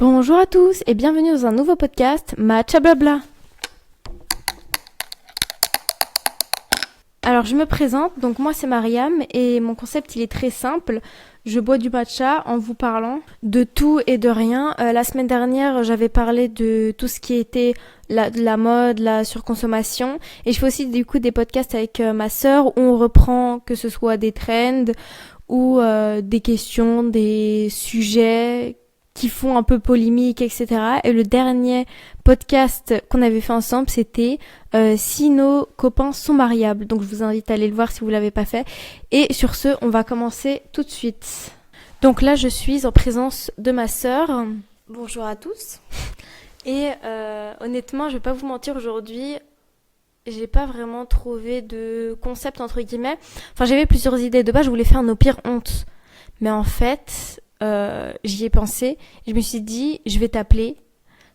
Bonjour à tous et bienvenue dans un nouveau podcast Matcha Blabla. Alors je me présente, donc moi c'est Mariam et mon concept il est très simple. Je bois du matcha en vous parlant de tout et de rien. La semaine dernière j'avais parlé de tout ce qui était la mode, la surconsommation. Et je fais aussi du coup des podcasts avec ma sœur où on reprend que ce soit des trends ou des questions, des sujets qui font un peu polémique, etc. Et le dernier podcast qu'on avait fait ensemble, c'était si nos copains sont mariables. Donc je vous invite à aller le voir si vous l'avez pas fait. Et sur ce, on va commencer tout de suite. Donc là, je suis en présence de ma sœur. Bonjour à tous. Et honnêtement, je vais pas vous mentir, aujourd'hui, j'ai pas vraiment trouvé de concept entre guillemets. Enfin, j'avais plusieurs idées. De base, je voulais faire nos pires hontes. Mais en fait, j'y ai pensé. Je me suis dit, je vais t'appeler.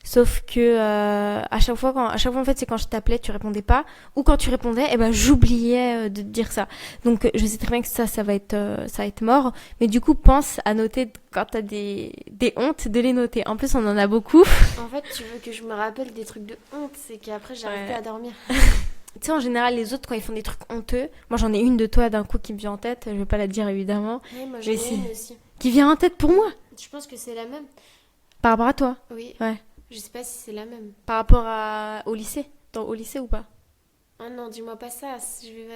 Sauf que à chaque fois en fait, c'est quand je t'appelais, tu répondais pas, ou quand tu répondais, j'oubliais de te dire ça. Donc je sais très bien que ça va être mort. Mais du coup, pense à noter quand t'as des hontes, de les noter. En plus, on en a beaucoup. En fait, tu veux que je me rappelle des trucs de honte, c'est qu'après j'arrive plus à dormir. Tu sais, en général, les autres, quand ils font des trucs honteux, moi j'en ai une de toi d'un coup qui me vient en tête, je vais pas la dire évidemment. Oui, moi j'en ai une aussi. Qui vient en tête pour moi. Je pense que c'est la même. Par rapport à toi? Oui. Ouais. Je sais pas si c'est la même. Par rapport au lycée? Au lycée ou pas? Oh non, dis-moi pas ça,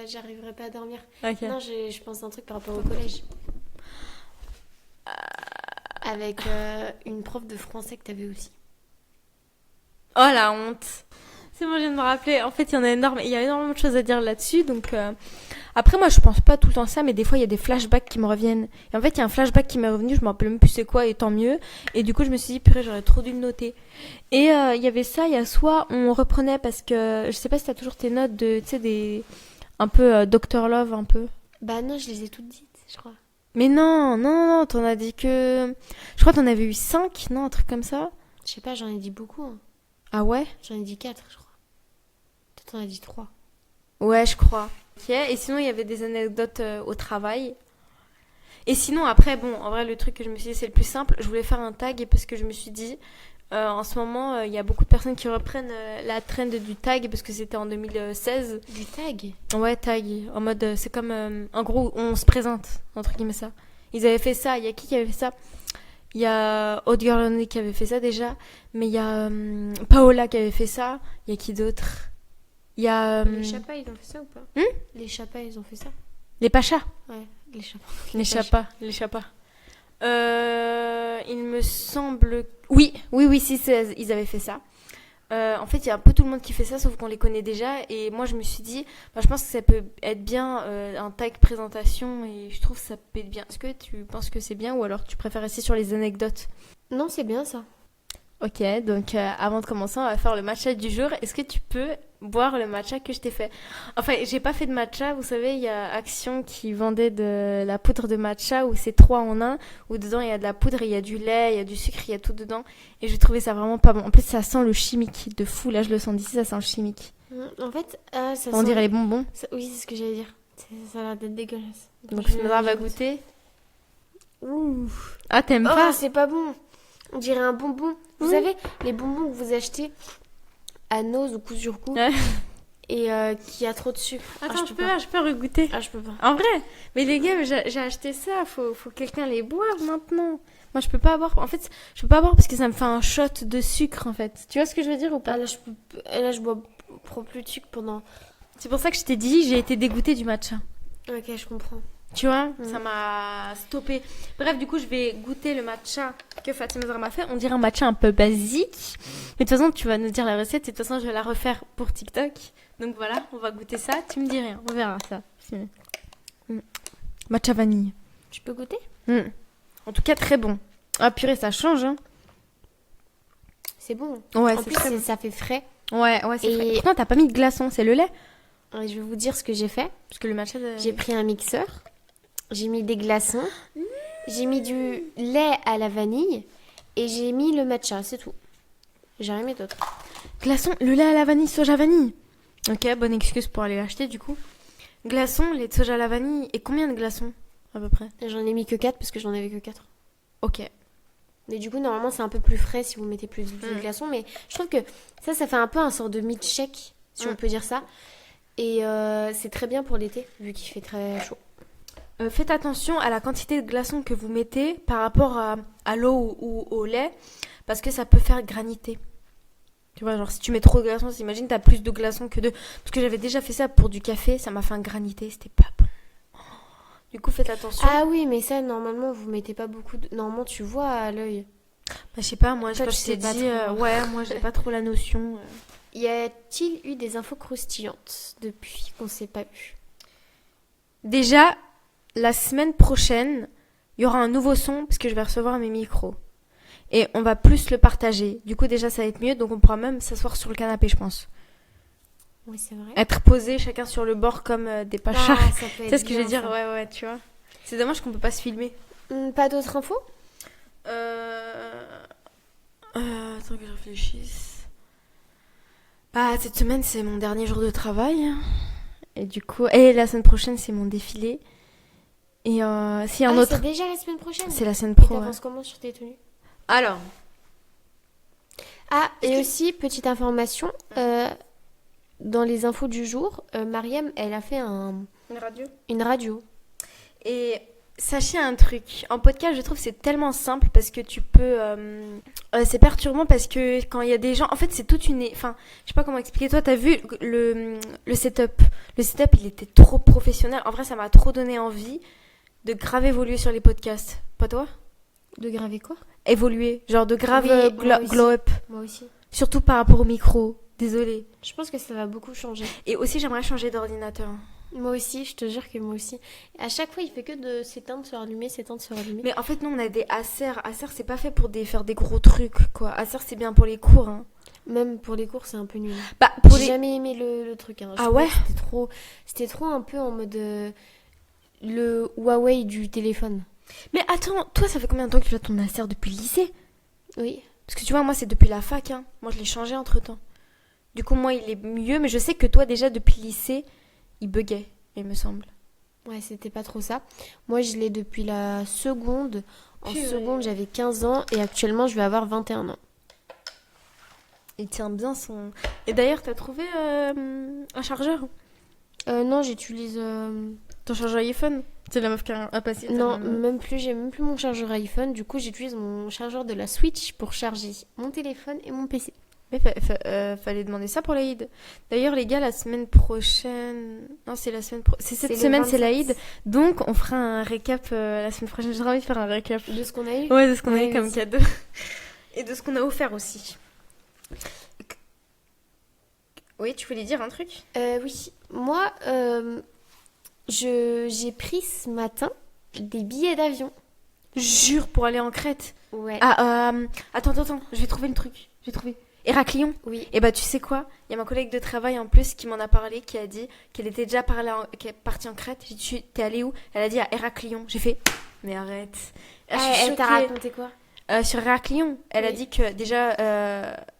j'arriverai pas à dormir. Ok. Non, je pense à un truc par rapport au collège. Avec une prof de français que t'avais aussi. Oh la honte. C'est bon, je viens de me rappeler. En fait, il y a énormément de choses à dire là-dessus. Donc, après, moi, je pense pas tout le temps ça, mais des fois, il y a des flashbacks qui me reviennent. Et en fait, il y a un flashback qui m'est revenu, je me rappelle même plus c'est quoi, et tant mieux. Et du coup, je me suis dit, purée, j'aurais trop dû le noter. Et il y avait ça, il y a soit on reprenait parce que, je sais pas si t'as toujours tes notes de, tu sais, des, un peu Dr Love, un peu. Bah non, je les ai toutes dites, je crois. Mais non, t'en as dit que, je crois que t'en avais eu 5, non, un truc comme ça. Je sais pas, j'en ai dit beaucoup. Hein. Ah ouais? J'en ai dit 4, je crois. Toi, t'en as dit 3. Ouais, je crois. Ok. Et sinon, il y avait des anecdotes au travail. Et sinon, après, bon, en vrai, le truc que je me suis dit, c'est le plus simple. Je voulais faire un tag parce que je me suis dit, en ce moment, il y a beaucoup de personnes qui reprennent la trend du tag parce que c'était en 2016. Du tag? Ouais, tag. En mode, c'est comme, en gros, on se présente, entre guillemets ça. Ils avaient fait ça. Il y a qui avait fait ça? Il y a Hot Girl Only qui avait fait ça déjà. Mais il y a Paola qui avait fait ça. Il y a qui d'autre? Il y a... Les chapas, ils ont fait ça ou pas? Les chapas, ils ont fait ça? Les Pachas. Ouais, les chapas. Les chapas. Il me semble... Oui, si, ils avaient fait ça. En fait, il y a un peu tout le monde qui fait ça, sauf qu'on les connaît déjà. Et moi, je me suis dit, je pense que ça peut être bien un tag présentation. Et je trouve que ça peut être bien. Est-ce que tu penses que c'est bien ou alors tu préfères rester sur les anecdotes? Non, c'est bien ça. Ok, donc avant de commencer, on va faire le matcha du jour. Est-ce que tu peux boire le matcha que je t'ai fait? Enfin, j'ai pas fait de matcha. Vous savez, il y a Action qui vendait de la poudre de matcha où c'est 3 en 1, où dedans il y a de la poudre, il y a du lait, il y a du sucre, il y a tout dedans. Et je trouvais ça vraiment pas bon. En plus, ça sent le chimique de fou. Là, je le sens d'ici, ça sent le chimique. En fait, ça On sent... dirait les bonbons. Oui, c'est ce que j'allais dire. Ça a l'air d'être dégueulasse. Donc, je me va goûter. Ouh. Ah, t'aimes Oh, pas? c'est pas bon. On dirait un bonbon. Vous savez, les bonbons que vous achetez à Nose ou coup sur coup et qui a trop de sucre. Attends, je peux regoûter. Ah, je peux pas. En vrai, mais les gars, j'ai acheté ça, faut que quelqu'un les boive maintenant. Moi, je peux pas boire. En fait, je peux pas boire parce que ça me fait un shot de sucre, en fait. Tu vois ce que je veux dire ou pas? Ah, là, je bois plus de sucre pendant... C'est pour ça que je t'ai dit, j'ai été dégoûtée du matcha. Ok, je comprends. Tu vois, ça m'a stoppé. Bref, du coup, je vais goûter le matcha que Fatima Zahra m'a fait. On dirait un matcha un peu basique. Mais de toute façon, tu vas nous dire la recette et de toute façon, je vais la refaire pour TikTok. Donc voilà, on va goûter ça. Tu me dis rien, on verra ça. Matcha vanille. Tu peux goûter? En tout cas, très bon. Ah purée, ça change, hein. C'est bon. Ouais, en c'est plus, très bon. ça fait frais. Ouais, c'est frais. Pourtant, t'as pas mis de glaçon, c'est le lait? Et je vais vous dire ce que j'ai fait. Parce que le matcha... J'ai pris un mixeur. J'ai mis des glaçons. J'ai mis du lait à la vanille. Et j'ai mis le matcha, c'est tout. J'ai rien mis d'autre. Glaçon, le lait à la vanille, soja vanille. Ok, bonne excuse pour aller l'acheter du coup. Glaçons, lait de soja à la vanille. Et combien de glaçons à peu près? J'en ai mis que 4 parce que j'en avais que 4. Ok. Mais du coup, normalement, c'est un peu plus frais si vous mettez plus de glaçons. Mais je trouve que ça fait un peu un sort de milkshake, si on peut dire ça. Et c'est très bien pour l'été, vu qu'il fait très chaud. Faites attention à la quantité de glaçons que vous mettez par rapport à l'eau ou au lait, parce que ça peut faire graniter. Tu vois, genre si tu mets trop de glaçons, t'imagines, t'as plus de glaçons que de... Parce que j'avais déjà fait ça pour du café, ça m'a fait un granité, c'était pas bon. Du coup, faites attention. Ah oui, mais ça, normalement, vous mettez pas beaucoup de... Normalement, tu vois à l'œil. Bah, je sais pas, moi, Toi, quand tu je t'ai sais pas dit... trop. ouais, moi, j'ai pas trop la notion. Y a-t-il eu des infos croustillantes depuis qu'on s'est pas vu? Déjà, la semaine prochaine, il y aura un nouveau son, parce que je vais recevoir mes micros. Et on va plus le partager. Du coup, déjà, ça va être mieux, donc on pourra même s'asseoir sur le canapé, je pense. Oui, c'est vrai. Être posé chacun sur le bord comme des pachas. Ah, ça peut Tu être sais ce que je veux bien, dire? ça. Ouais, tu vois. C'est dommage qu'on peut pas se filmer. Pas d'autres infos? Attends que je réfléchisse. Bah, cette semaine, c'est mon dernier jour de travail. Et du coup... Et la semaine prochaine, c'est mon défilé. Et s'il y a un autre... c'est déjà la semaine prochaine? C'est la semaine Et pro. t'avances comment sur tes tenues? Alors... Ah, et aussi, petite information, dans les infos du jour, Mariam, elle a fait une radio. Et sachez un truc, en podcast, je trouve que c'est tellement simple parce que tu peux... c'est perturbant parce que quand il y a des gens... En fait, c'est toute une... Enfin, je sais pas comment expliquer. Toi, t'as vu le setup. Le setup, il était trop professionnel. En vrai, ça m'a trop donné envie de grave évoluer sur les podcasts. Pas toi? De graver quoi? Évoluer. Genre de grave Oui, moi aussi. glow up. Moi aussi. Surtout par rapport au micro. Désolée. Je pense que ça va beaucoup changer. Et aussi, j'aimerais changer d'ordinateur. Moi aussi, je te jure que moi aussi. À chaque fois, il fait que de s'éteindre, se rallumer, s'éteindre, se rallumer. Mais en fait, nous, on a des Acer. Acer, c'est pas fait pour faire des gros trucs, quoi. Acer, c'est bien pour les cours, hein. Même pour les cours, c'est un peu nul. Bah, pour J'ai les... jamais aimé le truc. Hein. Je Ah trouvais ouais? que c'était trop un peu en mode le Huawei du téléphone. Mais attends, toi, ça fait combien de temps que tu as ton Acer depuis le lycée? Oui. Parce que tu vois, moi, c'est depuis la fac, hein. Moi, je l'ai changé entre-temps. Du coup, moi, il est mieux, mais je sais que toi, déjà, depuis le lycée, il buguait, il me semble. Ouais, c'était pas trop ça. Moi, je l'ai depuis la seconde. En Purée. seconde, j'avais 15 ans et actuellement, je vais avoir 21 ans. Il tient bien son... Et d'ailleurs, t'as trouvé un chargeur? Non, j'utilise... Ton chargeur iPhone? C'est la meuf qui a passé. Non, même plus, j'ai même plus mon chargeur iPhone. Du coup, j'utilise mon chargeur de la Switch pour charger mon téléphone et mon PC. Mais fallait demander ça pour l'Aïd. D'ailleurs, les gars, la semaine prochaine... Non, c'est la semaine prochaine. C'est cette le semaine, c'est 27. l'Aïd. Donc, on fera un récap la semaine prochaine. J'ai envie de faire un récap. De ce qu'on a eu? Ouais, de ce qu'on a Ouais, eu comme vas-y. cadeau. Et de ce qu'on a offert aussi. Oui, tu voulais dire un truc? Oui. Moi, j'ai pris ce matin des billets d'avion. Jure, pour aller en Crète. Ouais. Ah, attends, je vais trouver le truc. J'ai trouvé. Héraclion. Oui. Et bah, tu sais quoi? Il y a ma collègue de travail en plus qui m'en a parlé, qui a dit qu'elle était déjà partie en Crète. J'ai dit, t'es allée où? Elle a dit à Héraclion. J'ai fait, mais arrête. Je suis Elle t'a choquée. raconté quoi? Sur Héraclion, elle a Oui. dit que déjà,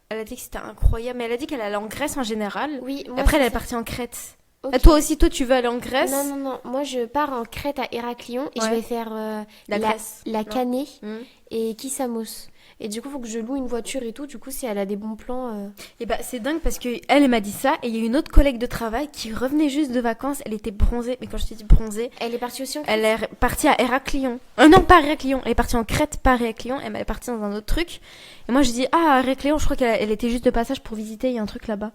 elle a dit que c'était incroyable, mais elle a dit qu'elle allait en Grèce en général. Oui, moi, Après, elle c'est est ça. partie en Crète. Ok. Ah, toi aussi, tu veux aller en Grèce? Non. Moi, je pars en Crète à Héraclion et Ouais. je vais faire La Grèce. la Non. Canée Hmm. et Kissamos. Et du coup, il faut que je loue une voiture et tout. Du coup, si elle a des bons plans... Et bah, c'est dingue parce que elle m'a dit ça, et il y a une autre collègue de travail qui revenait juste de vacances. Elle était bronzée, mais quand je te dis bronzée, Elle est partie aussi en Crète? elle est partie à Héraclion. Non, pas Héraclion. Elle est partie en Crète, pas Héraclion. Elle est partie dans un autre truc. Et moi, je dis, ah, Héraclion, je crois qu'elle était juste de passage pour visiter. Il y a un truc là-bas.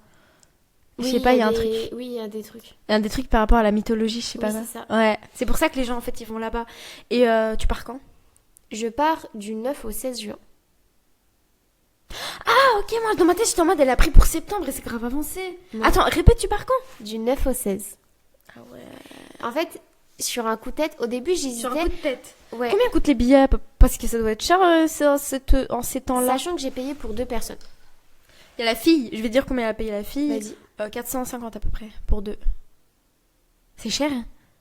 Je sais pas, il y a un truc. Oui, il y a des trucs. Il y a des trucs par rapport à la mythologie, je sais pas. Oui, quoi. c'est ça. Ouais. C'est pour ça que les gens, en fait, ils vont là-bas. Et tu pars quand? Je pars du 9 au 16 juin. Ah, ok, moi, dans ma tête, j'étais en mode, elle a pris pour septembre et c'est grave avancé. Non. Attends, répète, tu pars quand? Du 9 au 16. Ah ouais. En fait, sur un coup de tête, au début, j'hésitais. Sur un coup de tête. Ouais. Combien coûtent les billets? Parce que ça doit être cher en ces temps-là. Sachant que j'ai payé pour 2 personnes. Il y a la fille, je vais dire combien elle a payé la fille. Vas-y. 450 à peu près, pour deux. C'est cher?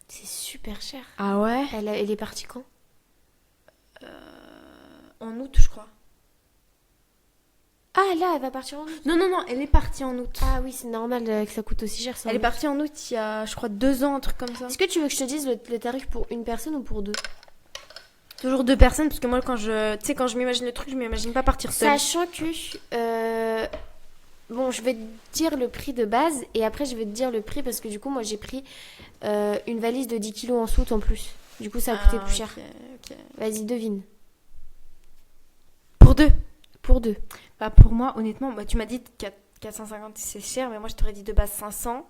C'est super cher. Ah ouais? Elle est partie quand? En août, je crois. Ah, là, elle va partir en août. Non, elle est partie en août. Ah oui, c'est normal que ça coûte aussi cher. Ça, Elle est partie en août il y a, je crois, 2 ans, un truc comme ça. Est-ce que tu veux que je te dise le tarif pour une personne ou pour deux? Toujours 2 personnes, parce que moi, quand je m'imagine le truc, je m'imagine pas partir seule. Sachant que... bon, je vais te dire le prix de base et après je vais te dire le prix parce que du coup, moi j'ai pris une valise de 10 kilos en soute en plus. Du coup, ça a coûté plus cher. Ok. Vas-y, devine. Pour 2. Pour 2. Bah, pour moi, honnêtement, bah, tu m'as dit 450, c'est cher, mais moi, je t'aurais dit de base 500.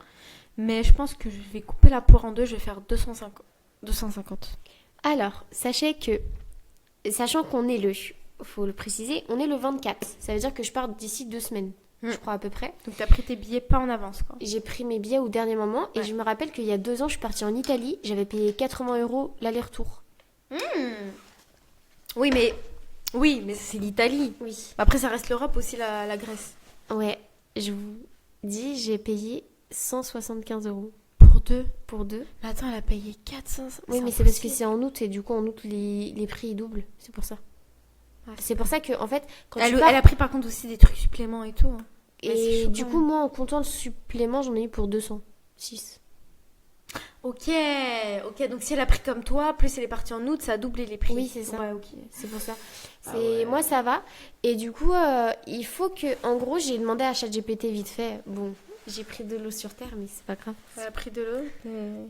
Mais je pense que je vais couper la poire en 2, je vais faire 250. Alors, sachant qu'on est faut le préciser, on est le 24. Ça veut dire que je pars d'ici 2 semaines, je crois à peu près. Donc, t'as pris tes billets pas en avance, quoi. J'ai pris mes billets au dernier moment et je me rappelle qu'il y a 2 ans, je suis partie en Italie. J'avais payé 80 € l'aller-retour. Oui, mais c'est l'Italie. Oui. Après, ça reste l'Europe aussi, la Grèce. Ouais, je vous dis, j'ai payé 175 € Pour 2. pour 2. Mais attends, elle a payé 400. Oui, mais c'est parce que c'est en août et du coup, en août, les prix ils doublent. C'est pour ça. C'est pour ça que, en fait, quand tu pars... Elle a pris par contre aussi des trucs suppléments et tout. Et du coup, moi, en comptant le supplément, j'en ai eu pour 206. Ok, donc si elle a pris comme toi, plus elle est partie en août, ça a doublé les prix. Oui, c'est ça. Ouais, ok. C'est pour ça. ouais. Moi, ça va. Et du coup, il faut que... En gros, j'ai demandé à ChatGPT vite fait. Bon, j'ai pris de l'eau sur terre, mais c'est pas grave. Elle a pris de l'eau.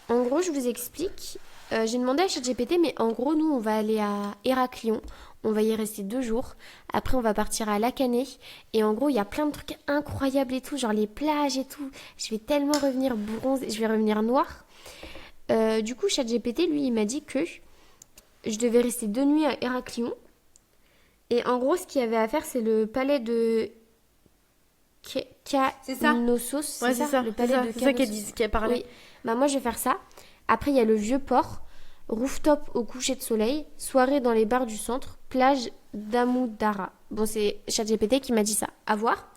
En gros, je vous explique. J'ai demandé à ChatGPT, mais en gros, nous, on va aller à Héraclion. On va y rester 2 jours. Après, on va partir à Lacanais. Et en gros, il y a plein de trucs incroyables et tout, genre les plages et tout. Je vais tellement revenir bronzée, je vais revenir noire. Du coup, ChatGPT, lui, il m'a dit que je devais rester 2 nuits à Héraclion. Et en gros, ce qu'il y avait à faire, c'est le palais de Knossos. Ouais, c'est ça. Le palais de C'est ça Knossos. qu'elle parlait. Oui. Bah, moi, je vais faire ça. Après, il y a le vieux port. Rooftop au coucher de soleil, soirée dans les bars du centre, plage d'Amoudara. Bon, c'est ChatGPT qui m'a dit ça. À voir.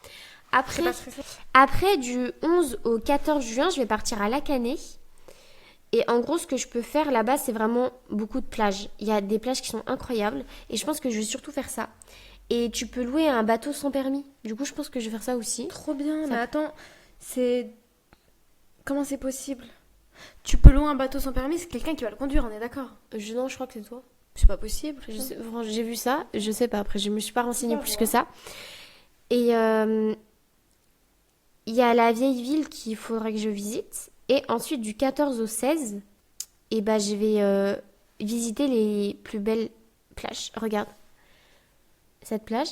Après, du 11 au 14 juin, je vais partir à Lacanais. Et en gros, ce que je peux faire là-bas, c'est vraiment beaucoup de plages. Il y a des plages qui sont incroyables. Et je pense que je vais surtout faire ça. Et tu peux louer un bateau sans permis. Du coup, je pense que je vais faire ça aussi. Trop bien. Ça- Mais attends, comment c'est possible? Tu peux louer un bateau sans permis, c'est quelqu'un qui va le conduire, on est d'accord? Non, je crois que c'est toi. C'est pas possible. Franchement, j'ai vu ça, je sais pas. Après, je me suis pas renseignée Pas plus moi. que ça. Et il y a la vieille ville qu'il faudrait que je visite. Et ensuite, du 14 au 16, et ben, je vais visiter les plus belles plages. Regarde. Cette plage.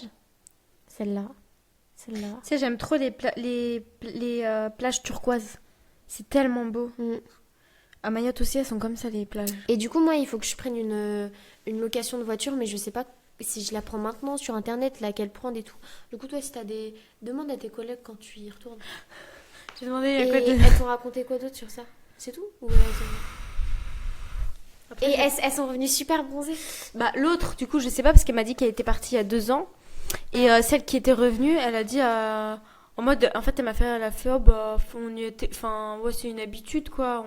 Celle-là. Celle-là. Tu sais, j'aime trop les plages turquoises. C'est tellement beau. Mm. À Mayotte aussi, elles sont comme ça, les plages. Et du coup, moi, il faut que je prenne une location de voiture, mais je sais pas si je la prends maintenant sur internet, laquelle prendre et tout. Du coup, toi, si t'as des... Demande à tes collègues quand tu y retournes. J'ai demandé Et à quoi de... elles t'ont raconté quoi d'autre sur ça? C'est tout? Ou Après, Et elles sont revenues super bronzées. Bah, l'autre, du coup, je sais pas, parce qu'elle m'a dit qu'elle était partie il y a 2 ans. Et celle qui était revenue, elle a dit... En mode, en fait, elle a fait, oh, bah, on y était... Enfin, ouais, c'est une habitude, quoi.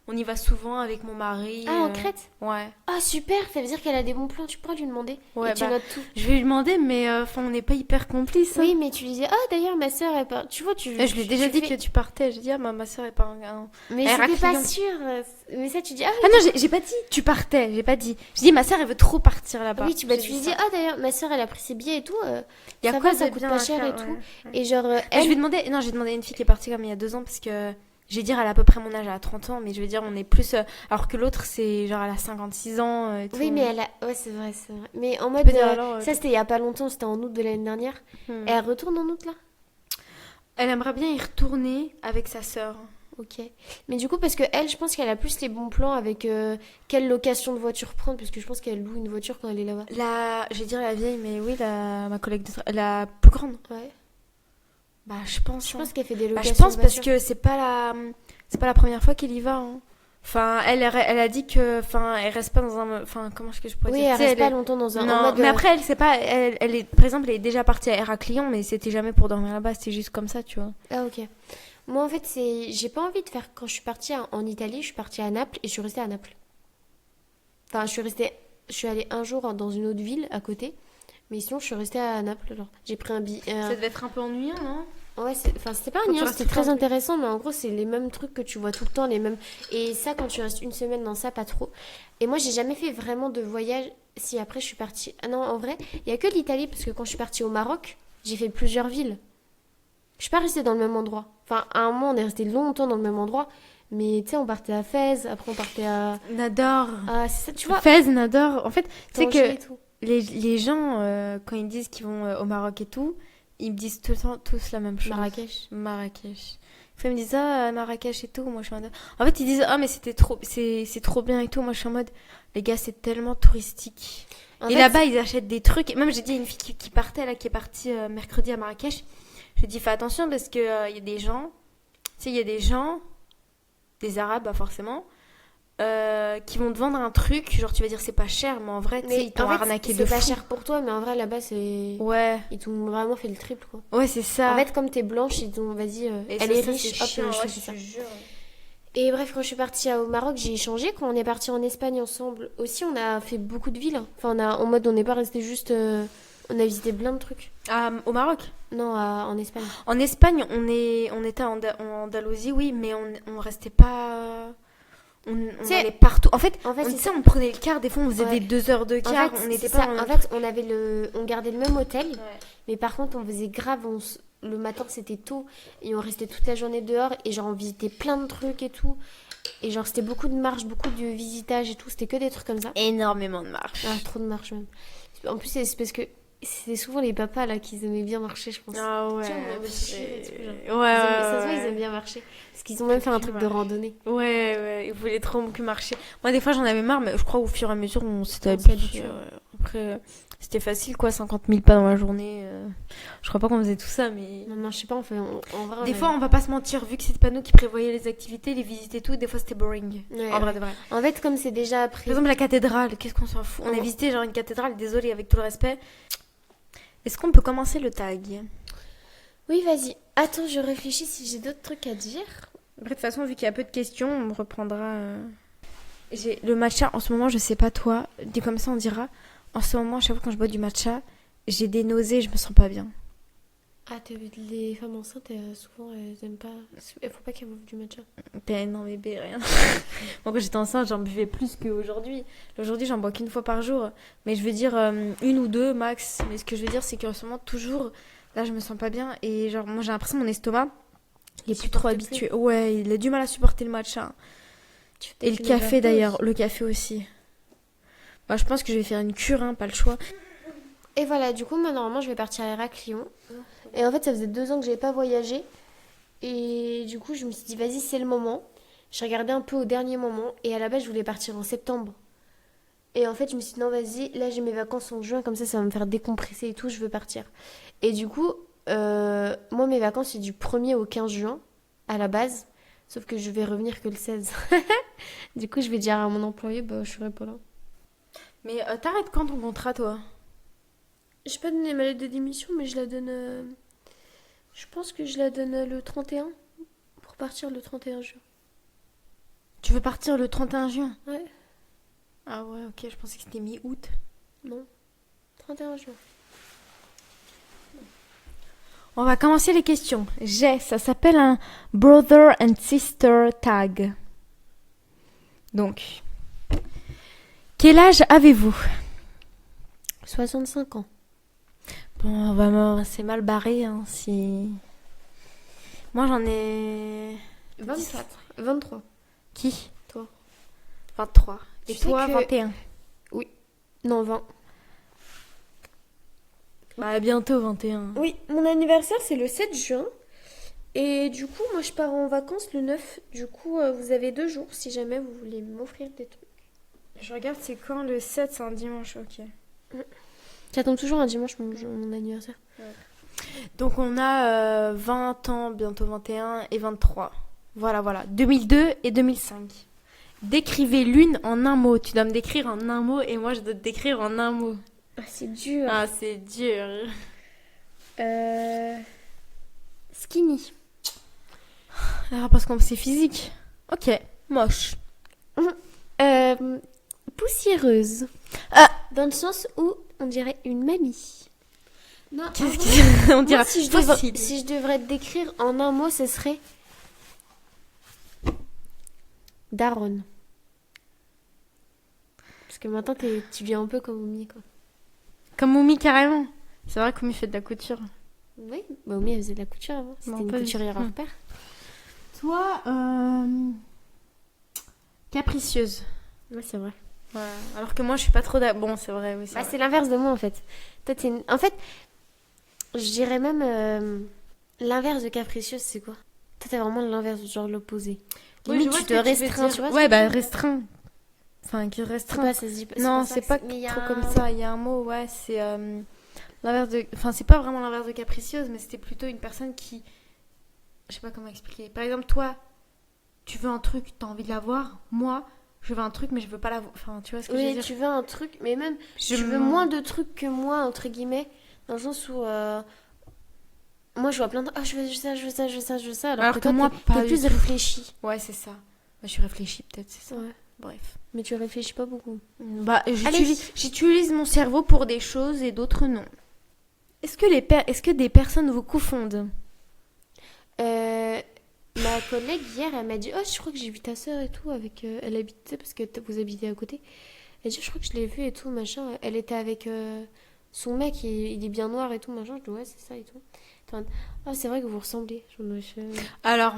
On y va souvent avec mon mari. Ah, en Crète? Ouais. Ah, super, ça veut dire qu'elle a des bons plans. Tu pourras lui demander. Ouais, Et tu bah, notes tout. Je vais lui demander, mais enfin, on n'est pas hyper complices. Hein. Oui, mais tu lui disais, oh, d'ailleurs, ma soeur, elle part. Tu vois, tu. Je lui ai déjà dit fais- que tu partais. Je dis, ah, ma soeur est pas un... Mais Elle c'était pas Héraclion. sûr. Mais ça, tu dis, ah Ah non, j'ai pas dit tu partais. J'ai pas dit. Je dis, ma soeur, elle veut trop partir là-bas. oui, tu J'ai lui dit dis, ça. ah, d'ailleurs, ma soeur, elle a pris ses billets et tout. Y a ça quoi va, ça de coûte bien pas à cher faire, et tout. ouais. Et genre, Mais elle. je vais demander. Non, j'ai demandé à une fille qui est partie comme il y a 2 ans parce que. Je vais dire, elle a à peu près mon âge, elle a 30 ans, mais je veux dire, on est plus. Alors que l'autre, c'est genre, elle a 56 ans. Et tout. Oui, mais elle a. Ouais, c'est vrai, c'est vrai. Mais en mode. peux dire alors, ça, c'était il y a pas longtemps, c'était en août de l'année dernière. Hmm. Et elle retourne en août là? Elle aimerait bien y retourner avec sa sœur. Ok. Mais du coup, parce que elle, je pense qu'elle a plus les bons plans avec quelle location de voiture prendre, parce que je pense qu'elle loue une voiture quand elle est là-bas. Je vais dire la vieille, mais oui, ma collègue la plus grande. Ouais. Bah, je pense. Je hein. pense qu'elle fait des Bah, locations je pense de parce voiture. que c'est pas la première fois qu'elle y va. Hein. Enfin, elle a dit que, enfin, elle reste pas dans un, enfin, comment est-ce que je pourrais Oui, dire? elle Tu sais, reste pas longtemps dans un. en Non, mode, mais après, elle sait pas, elle est, par exemple, elle est déjà partie à Héraclion, mais c'était jamais pour dormir là-bas, c'était juste comme ça, tu vois. Ah, ok. Moi, en fait, j'ai pas envie de faire. Quand je suis partie en Italie, je suis partie à Naples et je suis restée à Naples. Enfin, je suis allée un jour dans une autre ville à côté, mais sinon, je suis restée à Naples. Alors, j'ai pris un billet. Ça devait être un peu ennuyant, non? Ouais, enfin, c'était pas un Quand tu nuage, restes c'était tout le très temps. intéressant, mais en gros, c'est les mêmes trucs que tu vois tout le temps, les mêmes. Et ça, quand tu restes une semaine dans ça, pas trop. Et moi, j'ai jamais fait vraiment de voyage. Si après, je suis partie. Ah non, en vrai, il y a que l'Italie, parce que quand je suis partie au Maroc, j'ai fait plusieurs villes. Je suis pas restée dans le même endroit. Enfin, à un moment, on est resté longtemps dans le même endroit, mais tu sais, on partait à Fès, après, on partait à. Nador. Ah, c'est ça, tu vois, Fès, Nador. En fait, tu sais Tanger que et tout. les gens, quand ils disent qu'ils vont au Maroc et tout, ils me disent tout le temps tous la même chose. Marrakech. Marrakech. Ils me disent, ah, Marrakech et tout. Moi, je suis en mode... En fait, ils disent, ah, mais c'est trop bien et tout. Moi, je suis en mode, les gars, c'est tellement touristique. En Et fait, là-bas, ils achètent des trucs. Et même, j'ai dit à une fille qui partait, là, qui est partie mercredi à Marrakech. Je dis, fais attention parce que il y a des gens, tu sais, il y a des gens, des Arabes, bah, forcément, qui vont te vendre un truc, genre tu vas dire c'est pas cher, mais en vrai, tu sais, mais ils t'ont en fait, arnaqué de c'est pas fou. cher pour toi, mais en vrai, là-bas, c'est. Ouais, Ils t'ont vraiment fait le triple, quoi. ouais, c'est ça. En fait, comme t'es blanche, ils t'ont, vas-y, Et elle ça, est ça, riche, c'est hop, chiant, je ouais, te fais ça. je te jure. Et bref, quand je suis partie au Maroc, j'ai échangé. Quand on est parti en Espagne ensemble, aussi, on a fait beaucoup de villes. Enfin, en mode, on n'est pas resté juste. On a visité plein de trucs. Ah, au Maroc. Non, en Espagne. En Espagne, on était en Andalousie, oui, mais on restait pas. On Tu sais, allait partout. En fait, En fait, tu c'est sais, ça. on prenait le car, des fois on faisait Ouais. des 2 heures de En car, fait, on n'était c'est pas ça. dans En un fait, on gardait le même hôtel, Ouais. mais par contre, on faisait grave. Le matin, c'était tôt, et on restait toute la journée dehors, et genre, on visitait plein de trucs et tout. Et genre, c'était beaucoup de marches, beaucoup de visitage et tout. C'était que des trucs comme ça. Énormément de marches. Ah, trop de marches même. En plus, c'est parce que c'est souvent les papas là qui aimaient bien marcher, je pense. Ah ouais. Tu vois, on va chier et tout, genre. Ouais, Ça se voit, ouais, ils aiment bien marcher. Parce qu'ils ont même fait un truc de randonnée. Ouais, ouais, ils voulaient trop que marcher. Moi, des fois, j'en avais marre, mais je crois au fur et à mesure, on s'était On s'est habitué. habitué. Après, c'était facile, quoi, 50 000 pas dans la journée. Je crois pas qu'on faisait tout ça, mais... Non, je sais pas, en vrai, Des fois, on va pas se mentir, vu que c'était pas nous qui prévoyaient les activités, les visites et tout, des fois, c'était boring. Ouais, En vrai, de vrai. En fait, comme c'est déjà Par après. exemple, la cathédrale, qu'est-ce qu'on s'en fout? On a Oh. visité, genre, une cathédrale, désolé, avec tout le respect. Est-ce qu'on peut commencer le tag? Oui, vas-y. Attends, je réfléchis si j'ai d'autres trucs à dire. Après, de toute façon, vu qu'il y a peu de questions, on reprendra... J'ai le matcha, en ce moment, je sais pas toi, dit comme ça, on dira. En ce moment, chaque fois quand je bois du matcha, j'ai des nausées, je me sens pas bien. Ah, les femmes enceintes, souvent, elles aiment pas. Il faut pas qu'elles boivent du matcha. Non, bébé, rien. Moi, quand j'étais enceinte, j'en buvais plus qu'aujourd'hui. Aujourd'hui, j'en bois qu'une fois par jour. Mais je veux dire, une ou deux max. Mais ce que je veux dire, c'est qu'en ce moment, toujours, là, je me sens pas bien. Et genre, moi, j'ai l'impression que mon estomac, il est plus trop supporte habitué. Ouais, il a du mal à supporter le matcha. Et le café, d'ailleurs. Le café aussi. Bah, je pense que je vais faire une cure, hein, pas le choix. Et voilà, du coup, moi, normalement, je vais partir à Héraclion. Et en fait, ça faisait 2 ans que j'avais pas voyagé. Et du coup, je me suis dit, vas-y, c'est le moment. J'ai regardé un peu au dernier moment. Et à la base, je voulais partir en septembre. Et en fait, je me suis dit, non, vas-y, là, j'ai mes vacances en juin. Comme ça va me faire décompresser et tout. Je veux partir. Et du coup, moi, mes vacances, c'est du 1er au 15 juin, à la base. Sauf que je vais revenir que le 16. Du coup, je vais dire à mon employé, bah, je serai pas là. Mais t'arrêtes quand ton contrat, toi? Je sais pas donner ma lettre de démission, mais je la donne. Je pense que je la donne le 31. Pour partir le 31 juin. Tu veux partir le 31 juin? Ouais, Ah ouais, ok, je pensais que c'était mi-août. non. 31 juin. On va commencer les questions. Ça s'appelle un brother and sister tag. Donc, quel âge avez-vous? 65 ans. Bon, vraiment, c'est mal barré, hein, si... Moi, j'en ai... 24. 23. Qui? Toi. 23. Et Tu sais toi, que- 21. Non, 20. Bah, bientôt 21. Oui, mon anniversaire, c'est le 7 juin. Et du coup, moi, je pars en vacances le 9. Du coup, vous avez 2 jours si jamais vous voulez m'offrir des trucs. Je regarde, c'est quand le 7, c'est un dimanche, ok. Ça tombe toujours un dimanche, mon anniversaire. Donc, on a 20 ans, bientôt 21 et 23. Voilà. 2002 et 2005. Décrivez l'une en un mot. Tu dois me décrire en un mot et moi, je dois te décrire en un mot. Ah, c'est dur. Ah, c'est dur. Skinny. Ah, parce qu'on c'est physique. Ok, moche. Poussiéreuse. Ah. Dans le sens où on dirait une mamie. Non, Qu'est-ce qui... On moi, dira si fossile. je devrais te décrire en un mot, ce serait daronne. Parce que maintenant, tu viens un peu comme Oumi, quoi. Comme Moumi, carrément. C'est vrai qu'Oumi fait de la couture. Oui, bah Oumi, elle faisait de la couture avant. C'était Non, une pas du couturière tout. hors pair. Toi, capricieuse. Ouais, c'est vrai. Voilà. Alors que moi, je suis pas trop... Bon, c'est vrai, oui, c'est Bah, vrai. c'est l'inverse de moi, en fait. Toi, En fait, je dirais même l'inverse de capricieuse, c'est quoi? Toi, t'es vraiment l'inverse, genre l'opposé. Oui, Limite, je vois tu ce te que tu veux restreins, dire. tu vois? Ouais, bah, restreint. Enfin, qui Je sais restreint. pas, ça se dit pas. Non, c'est pas Mais il y a trop comme un- ça. Il y a un mot, ouais, c'est l'inverse de... Enfin, c'est pas vraiment l'inverse de capricieuse, mais c'était plutôt une personne qui... Je sais pas comment expliquer. Par exemple, toi, tu veux un truc, t'as envie de l'avoir. Moi, je veux un truc, mais je veux pas l'avoir. Enfin, tu vois ce que je veux Oui, dire? tu veux un truc, mais même, Je tu veux m'en- moins de trucs que moi, entre guillemets, dans le sens où moi, je vois plein de... Ah, je veux ça, je veux ça, je veux ça, je veux ça, alors Alors que que toi, moi, t'es pas du plus tout. réfléchi. Ouais, c'est ça. Bah, je suis réfléchie, peut-être, c'est ça. Ouais. Bref. Mais tu réfléchis pas beaucoup. Bah, Allez. j'utilise mon cerveau pour des choses et d'autres non. Est-ce que des personnes vous confondent? Ma collègue, hier, elle m'a dit, oh, je crois que j'ai vu ta sœur et tout, avec... elle habitait, parce que vous habitez à côté. Elle dit, je crois que je l'ai vue et tout, machin. Elle était avec son mec, il est bien noir et tout, machin. Je dis, ouais, c'est ça et tout. Attends, ah, c'est vrai que vous ressemblez. Alors,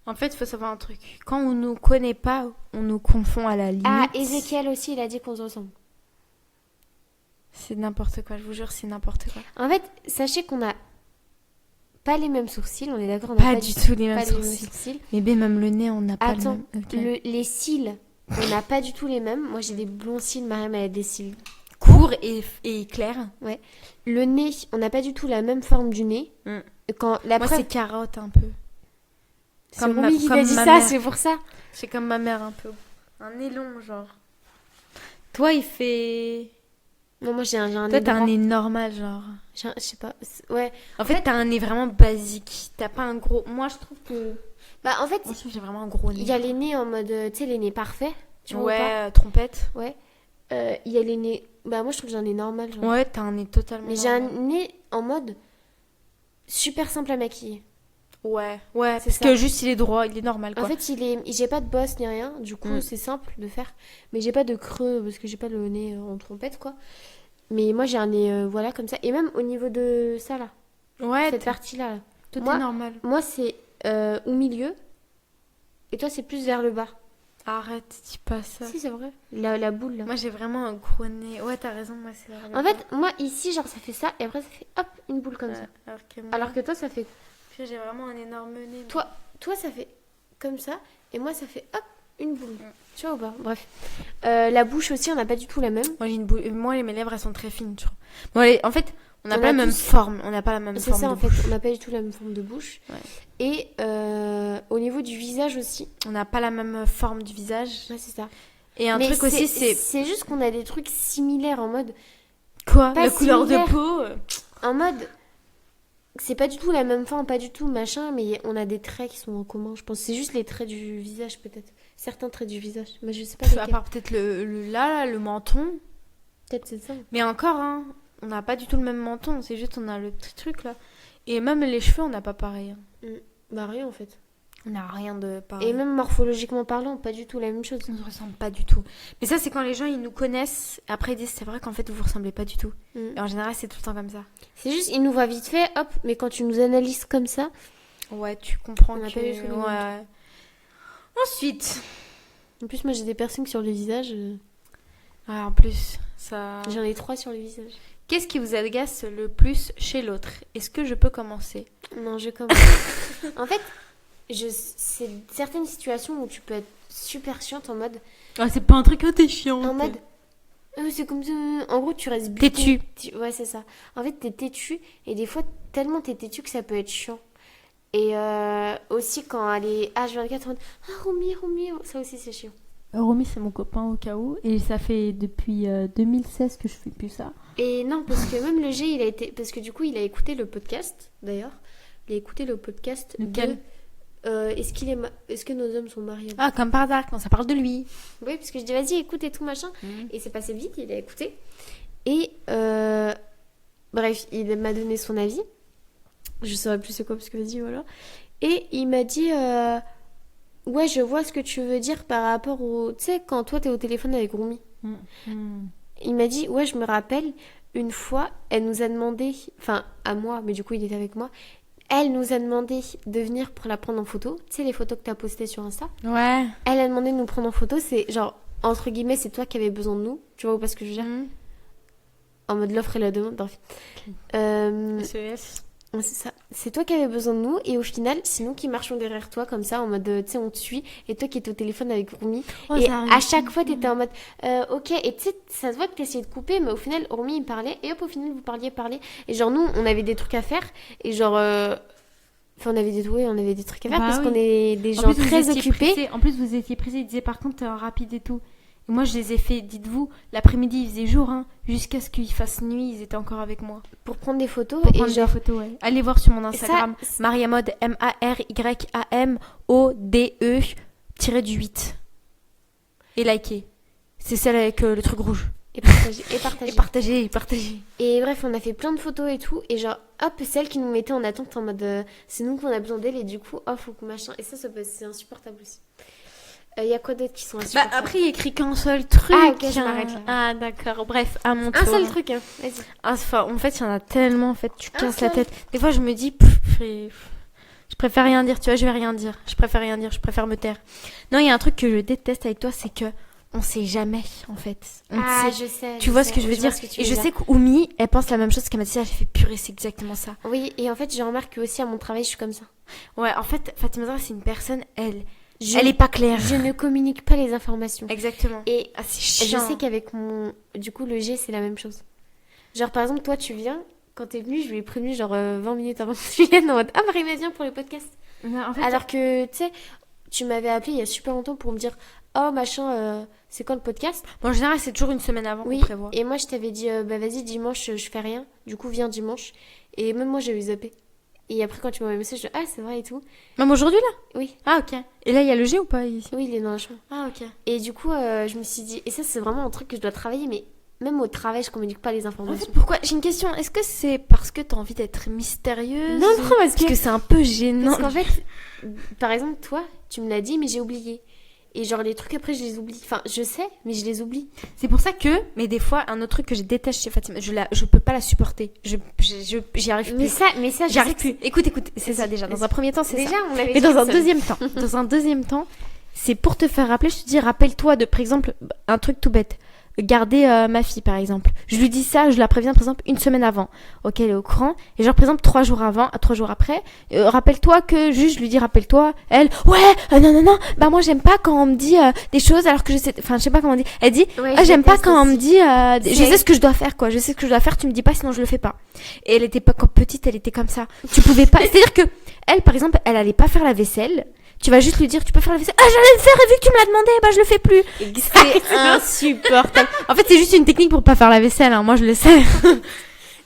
en fait, il faut savoir un truc. Quand on nous connaît pas, on nous confond à la limite. Ah, Ézéchiel aussi, il a dit qu'on se ressemble. C'est n'importe quoi, je vous jure, c'est n'importe quoi. En fait, sachez qu'on a pas les mêmes sourcils, on est d'accord, on n'a Pas du tout les mêmes pas les mêmes sourcils. sourcils. Mais ben, même le nez, on n'a pas Attends, le même. Ok. les cils, on n'a pas du tout les mêmes. Moi, j'ai des blonds cils, Mariam, elle a des cils. Court et clair. Le nez, on n'a pas du tout la même forme du nez. Mm. Quand la Moi, preuve, c'est carotte un peu. c'est comme Romy qui comme t'a dit ma ça, mère. c'est pour ça. C'est comme ma mère un peu. Un nez long, genre. Toi, il fait. Non, moi, j'ai un Toi, nez t'as un droit. nez normal, genre. Je sais pas. Ouais. En fait, t'as un nez vraiment basique. T'as pas un gros. Moi, je trouve que. Bah, en fait, Moi, je trouve que j'ai vraiment un gros nez. il y a les nez en mode, tu sais, les nez parfaits. Tu vois ou pas Ouais, trompette. Ouais. Il y a les nez. Bah, moi, je trouve que j'ai un nez normal. Genre. Ouais, t'as un nez totalement Mais j'ai un normal. nez en mode super simple à maquiller. Ouais, C'est parce ça. que juste il est droit, il est normal quoi. En fait, j'ai pas de bosse ni rien. Du coup, Mm. c'est simple de faire. Mais j'ai pas de creux parce que j'ai pas le nez en trompette, quoi. Mais moi, j'ai un nez, voilà, comme ça. Et même au niveau de ça, là. Ouais, Cette partie-là. Là. tout moi- est normal. Moi, c'est au milieu. Et toi, c'est plus vers le bas. Arrête, dis pas ça. Si, c'est vrai. La boule, là. Moi j'ai vraiment un gros nez. Ouais, t'as raison, moi c'est vraiment. En fait, moi, ici, genre, ça fait ça. Et après, ça fait hop, une boule comme ça. Alors que moi, Alors que toi, ça fait... puis j'ai vraiment un énorme nez. Toi, ça fait comme ça. Et moi, ça fait hop, une boule. Tu vois ou pas? Bref. La bouche aussi, on n'a pas du tout la même. Moi, j'ai une boule. Moi, mes lèvres elles sont très fines, tu vois. Bon, en fait, on n'a On pas a la même tous- forme. On n'a pas la même C'est forme ça, de en fait. bouche. On n'a pas du tout la même forme de bouche. Ouais. Et au niveau du visage aussi. On n'a pas la même forme du visage. Ouais, c'est ça. Et un Mais truc aussi, c'est. C'est juste qu'on a des trucs similaires en mode... Quoi? pas La couleur de similaire. peau En mode... C'est pas du tout la même forme, pas du tout machin, mais on a des traits qui sont en commun, je pense. C'est juste les traits du visage, peut-être. Certains traits du visage. Mais je sais pas À lesquels. part peut-être là, le menton. Peut-être c'est ça. Mais encore, hein, on n'a pas du tout le même menton. C'est juste, on a le petit truc là. Et même les cheveux, on n'a pas pareil. Hein. Bah rien, en fait. On n'a rien de pareil. Et même morphologiquement parlant, pas du tout la même chose. On ne se ressemble pas du tout. Mais ça, c'est quand les gens ils nous connaissent. Après, ils disent c'est vrai qu'en fait, vous vous ressemblez pas du tout. Et en général, c'est tout le temps comme ça. C'est juste, ils nous voient vite fait, hop, mais quand tu nous analyses comme ça, Ouais, tu comprends On n'a que. pas du tout les mêmes. Ouais. Ensuite. en plus, moi j'ai des piercings sur le visage, Ouais, en plus, ça. j'en ai 3 sur le visage. Qu'est-ce qui vous agace le plus chez l'autre? Est-ce que je peux commencer? Non, je commence. En fait, c'est certaines situations où tu peux être super chiante en mode. Ah, c'est pas un truc, t'es chiant. En mode. C'est comme ça. En gros, tu restes Têtu. Ouais, c'est ça. En fait, t'es têtu et des fois, tellement t'es têtu que ça peut être chiant. Et aussi quand elle est H24, en mode ah, Romy, ça aussi c'est chiant. Romy, c'est mon copain au cas où. Et ça fait depuis 2016 que je fais plus ça. Et non, parce que même le G, il a été. Parce que du coup, il a écouté le podcast, d'ailleurs. Il a écouté le podcast Lequel de. Est-ce que nos hommes sont mariés? Ah, comme par hasard, quand ça parle de lui. Oui, parce que je dis vas-y, écoute et tout machin. Et c'est passé vite, il a écouté. Et Bref, il m'a donné son avis. Je saurais plus c'est quoi parce que vas-y, voilà. Et il m'a dit ouais, je vois ce que tu veux dire par rapport au... Tu sais, quand toi, t'es au téléphone avec Roumi. Il m'a dit, ouais, je me rappelle, une fois, elle nous a demandé... Enfin, à moi, mais du coup, il était avec moi. Elle nous a demandé de venir pour la prendre en photo. Tu sais, les photos que t'as postées sur Insta. Ouais. Elle a demandé de nous prendre en photo. C'est genre, entre guillemets, c'est toi qui avais besoin de nous. Tu vois ou pas ce que je veux dire? En mode l'offre et la demande. Bref. SES. C'est ça. C'est toi qui avais besoin de nous et au final, c'est nous qui marchons derrière toi comme ça en mode, tu sais, on te suit et toi qui étais au téléphone avec Roumi. Oh, et ça arrive. à chaque fois, t'étais en mode, ok, et tu sais, ça se voit que t'essayais de couper, mais au final, Roumi il parlait et hop, au final, vous parliez. Et genre, nous, on avait des trucs à faire et genre, enfin, on avait des trucs à faire Bah parce oui. qu'on est des En gens plus, vous très étiez occupés. pressés. En plus, vous étiez pressés. Il disait par contre, t'es rapide et tout. Et moi, je les ai fait, dites-vous, l'après-midi, il faisait jour, hein, jusqu'à ce qu'il fasse nuit, ils étaient encore avec moi. Pour prendre des photos Pour et prendre genre, des photos, ouais. Allez voir sur mon ça, Instagram, Mariamode, MARYAMODE-8. Et likez. C'est celle avec le truc rouge. et partager, et partager. Et partagez. Et bref, on a fait plein de photos et tout. Et genre, hop, celle qui nous mettait en attente en mode c'est nous qu'on a besoin d'elle. Et du coup, oh, faut que machin. Et ça c'est insupportable aussi. Il y a quoi d'autre qui sont Bah, insupportables? après, il écrit qu'un seul truc. Ah, ok, je m'arrête là. Ah, d'accord. Bref, à mon tour. Un seul truc, hein. Vas-y. Enfin, en fait, il y en a tellement. En fait, tu Un casses la seul. tête. Des fois, je me dis, je préfère rien dire. Tu vois, je vais rien dire. Je préfère rien dire. Je préfère me taire. Non, il y a un truc que je déteste avec toi, c'est que on sait jamais, en fait. On Ah, sait. je sais. Tu vois ce que je veux dire? Et je sais qu'Oumi, elle pense la même chose qu'elle m'a dit. Elle fait purée, c'est exactement ça. Oui, et en fait, j'ai remarqué aussi à mon travail, je suis comme ça. Ouais, en fait, Fatima Zahra, c'est une personne, elle Je, est pas claire. je ne communique pas les informations. Exactement. Et Ah, c'est je chiant. sais qu'avec mon. Du coup, le G, c'est la même chose. Genre, par exemple, toi, tu viens. Quand t'es venu, je lui ai prévenu genre 20 minutes avant que tu viennes en mode ah, Marie, viens pour le podcast. En fait, Alors que, tu sais, tu m'avais appelé il y a super longtemps pour me dire oh, machin, c'est quand le podcast? Bon, en général, c'est toujours une semaine avant Oui, qu'on prévoit. et moi, je t'avais dit bah vas-y, dimanche, je fais rien. Du coup, viens dimanche. Et même moi, j'avais zappé. Et après, quand tu m'as envoyé un message, je dis ah, c'est vrai et tout. Même aujourd'hui, là? Oui, Ah, ok. Et là, il y a le G ou pas ici? oui, il est dans la chambre. Ah, ok. Et du coup, je me suis dit, et ça, c'est vraiment un truc que je dois travailler, mais même au travail, je communique pas les En informations. fait, pourquoi? J'ai une question. Est-ce que c'est parce que t'as envie d'être mystérieuse? Non, non, parce que c'est un peu gênant. Parce qu'en fait, par exemple, toi, tu me l'as dit, mais j'ai oublié. Et genre, les trucs après, je les oublie. Enfin, je sais, mais je les oublie. C'est pour ça que, mais des fois, un autre truc que je déteste chez Fatima, je peux pas la supporter. J'y arrive Mais plus. ça, je J'y sais arrive que c'est- plus. Écoute, c'est ça déjà. Dans un premier temps, c'est ça. Déjà, on l'avait Mais dit dans un seul. deuxième temps, c'est pour te faire rappeler, je te dis, rappelle-toi de, par exemple, un truc tout bête. Garder ma fille, par exemple. Je lui dis ça, je la préviens, par exemple, une semaine avant. Ok, elle est au courant. Et genre, par exemple, 3 jours avant, 3 jours après, rappelle-toi que, juste, je lui dis, rappelle-toi, elle, ouais, non, bah moi, j'aime pas quand on me dit des choses alors que je sais, enfin, je sais pas comment on dit. Elle dit, Ouais, ah, je j'aime pas déteste quand on me aussi. dit, je C'est- sais ce que je dois faire, quoi. Je sais ce que je dois faire, tu me dis pas, sinon je le fais pas. Et elle était pas, quand petite, elle était comme ça. Tu pouvais pas, c'est-à-dire que, elle, par exemple, elle allait pas faire la vaisselle. Tu vas juste lui dire, tu peux faire la vaisselle. Ah, j'allais le faire et vu que tu me l'as demandé, bah je le fais plus. C'est insupportable. En fait, c'est juste une technique pour pas faire la vaisselle, hein. Moi, je le sais.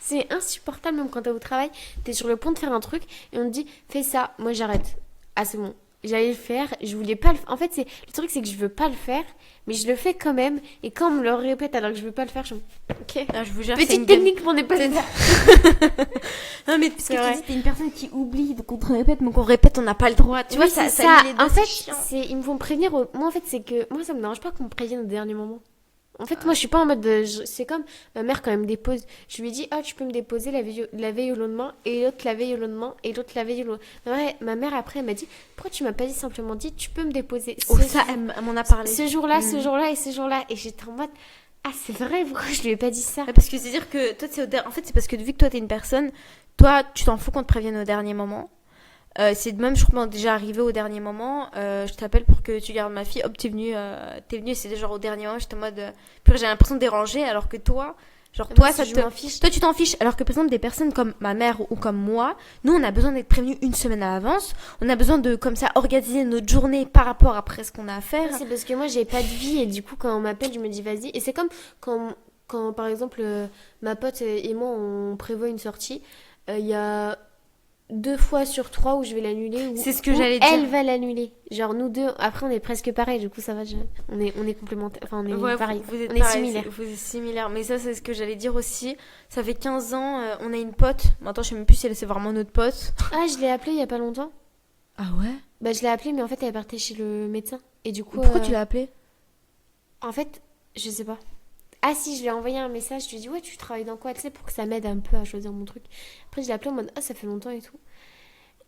C'est insupportable, même quand t'es au travail, t'es sur le point de faire un truc et on te dit, fais ça. Moi, j'arrête. Ah, c'est bon. J'allais le faire, je voulais pas le faire. En fait, le truc, c'est que je veux pas le faire, mais je le fais quand même. Et quand on me le répète alors que je veux pas le faire, je me ok. Ah, je vous jure, c'est Petite une technique pour ne pas le faire. Non, mais C'est vrai. t'es une personne qui oublie, donc on te répète, mais qu'on répète, on n'a pas le droit. Tu Oui, vois, c'est ça ça. lie les deux, En fait, c'est chiant. ils me font prévenir. Moi, en fait, c'est que moi, ça me dérange pas qu'on me prévienne au dernier moment. En fait, moi, je suis pas en mode c'est comme ma mère quand elle me dépose. Je lui dis, ah, tu peux me déposer la veille au lendemain, et l'autre la veille au lendemain, et l'autre la veille au lendemain. Ouais, ma mère, après, elle m'a dit, pourquoi tu m'as pas dit simplement dit, tu peux me déposer Oh, ça, elle m'en a parlé. ce jour-là, ce Mm. jour-là et ce jour-là. Et j'étais en mode, ah, c'est vrai, pourquoi je lui ai pas dit ça? Ouais, parce que c'est dire que toi, en fait, c'est parce que vu que toi, t'es une personne, toi, tu t'en fous qu'on te prévienne au dernier moment. C'est même, je crois, déjà arrivé au dernier moment. Je t'appelle pour que tu gardes ma fille. Hop, t'es venu, et c'était genre au dernier moment. J'étais en mode, puis j'ai l'impression de déranger, alors que toi, genre Moi, toi, si ça je te, m'en fiche. toi, tu t'en fiches. Alors que par exemple, des personnes comme ma mère ou comme moi, nous, on a besoin d'être prévenus une semaine à l'avance. On a besoin de, comme ça, organiser notre journée par rapport après ce qu'on a à faire. C'est parce que moi, j'ai pas de vie, et du coup, quand on m'appelle, je me dis, vas-y. Et c'est comme quand par exemple, ma pote et moi, on prévoit une sortie. Il y a 2 fois sur 3 où je vais l'annuler. C'est ce que où j'allais dire. Elle va l'annuler. Genre, nous deux, après, on est presque pareil. Du coup, ça va. On est complémentaires. Enfin, on est Ouais, pareil. vous êtes On est pareil, similaires. Vous êtes similaires. Mais ça, c'est ce que j'allais dire aussi. Ça fait 15 ans, on a une pote. Maintenant, je sais même plus si c'est vraiment notre pote. Ah, je l'ai appelée il y a pas longtemps. Ah ouais? Bah, je l'ai appelée, mais en fait, elle partait chez le médecin. Et du coup. Pourquoi tu l'as appelé? En fait, je sais pas. Ah si, je lui ai envoyé un message, je lui ai dit ouais, tu travailles dans quoi, tu sais, pour que ça m'aide un peu à choisir mon truc. Après, je l'ai appelé en mode ah, ça fait longtemps et tout.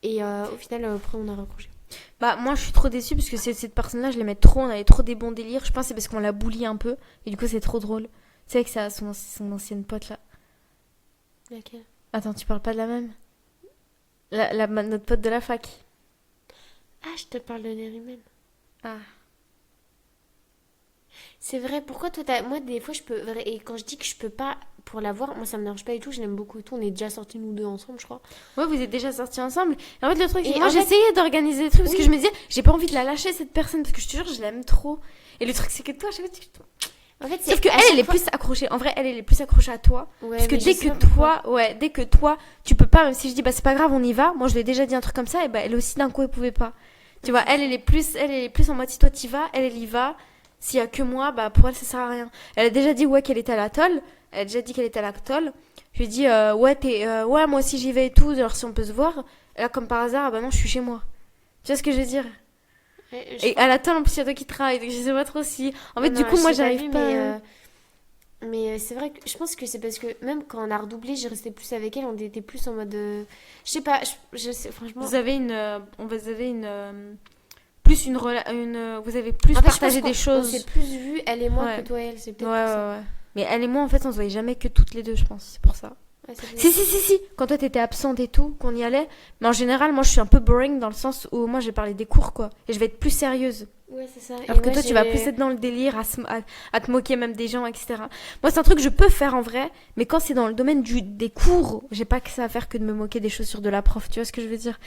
Et au final, après, on a raccroché. Bah, moi, je suis trop déçue parce que cette personne-là, je l'aimais trop. On avait trop des bons délires. Je pense que c'est parce qu'on l'a bully un peu. Et du coup, c'est trop drôle. Tu sais que c'est son ancienne pote là. Laquelle? Attends, tu parles pas de la même? Notre pote de la fac. Ah, je te parle de Nerimen. Ah. C'est vrai, pourquoi toi, moi, des fois, je peux. Et quand je dis que je peux pas pour la voir, moi, ça me dérange pas du tout, je l'aime beaucoup et tout. On est déjà sortis nous deux ensemble, je crois. Ouais, vous êtes déjà sortis ensemble. Et en fait, le truc, Et moi, en fait- j'essayais d'organiser des trucs parce Oui. que je me disais, j'ai pas envie de la lâcher cette personne parce que je te jure, je l'aime trop. Et le truc, c'est que toi, à chaque fois, En fait, sauf que à elle, chaque elle est fois- plus accrochée. En vrai, elle est plus accrochée à toi. Ouais, Parce que mais je dès sais que pas pourquoi. toi, ouais, dès que toi, tu peux pas, même si je dis, bah, c'est pas grave, on y va. Moi, je lui ai déjà dit un truc comme ça, et bah, elle aussi, d'un coup, elle pouvait pas. Tu vois, elle est plus en mode, si toi, t'y vas, elle y va. S'il y a que moi, bah, pour elle, ça sert à rien. Elle a déjà dit, ouais, qu'elle était à l'atoll. Elle a déjà dit qu'elle était à l'atoll. Je lui ai dit, ouais, moi aussi, j'y vais et tout, alors si on peut se voir. Et là, comme par hasard, ah bah non, je suis chez moi. Tu vois ce que je veux dire? Ouais, Et à l'atoll, en plus, il y a toi qui travaille, donc je sais pas trop si. En fait, Non, du coup, je moi, t'ai j'arrive vu, pas. Mais c'est vrai que je pense que c'est parce que même quand on a redoublé, j'ai resté plus avec elle, on était plus en mode. Je sais pas, je sais, franchement. Vous avez plus vous avez plus En fait, je partagé pense des qu'on- On choses. s'est plus vu, elle et moi, Ouais. que toi et elle. C'est Ouais, peut-être ouais, pour ça. ouais. Mais elle et moi, en fait, on se voyait jamais que toutes les deux, je pense. C'est pour ça. Ouais, c'est Si, si, si, si. Quand toi, t'étais absente et tout, qu'on y allait. Mais en général, moi, je suis un peu boring dans le sens où moi, j'ai parlé des cours, quoi. Et je vais être plus sérieuse. Ouais, c'est ça. Alors que toi, tu vas plus être dans le délire, à te moquer même des gens, etc. Moi, c'est un truc que je peux faire en vrai. Mais quand c'est dans le domaine des cours, j'ai pas que ça à faire que de me moquer des chaussures de la prof. Tu vois ce que je veux dire?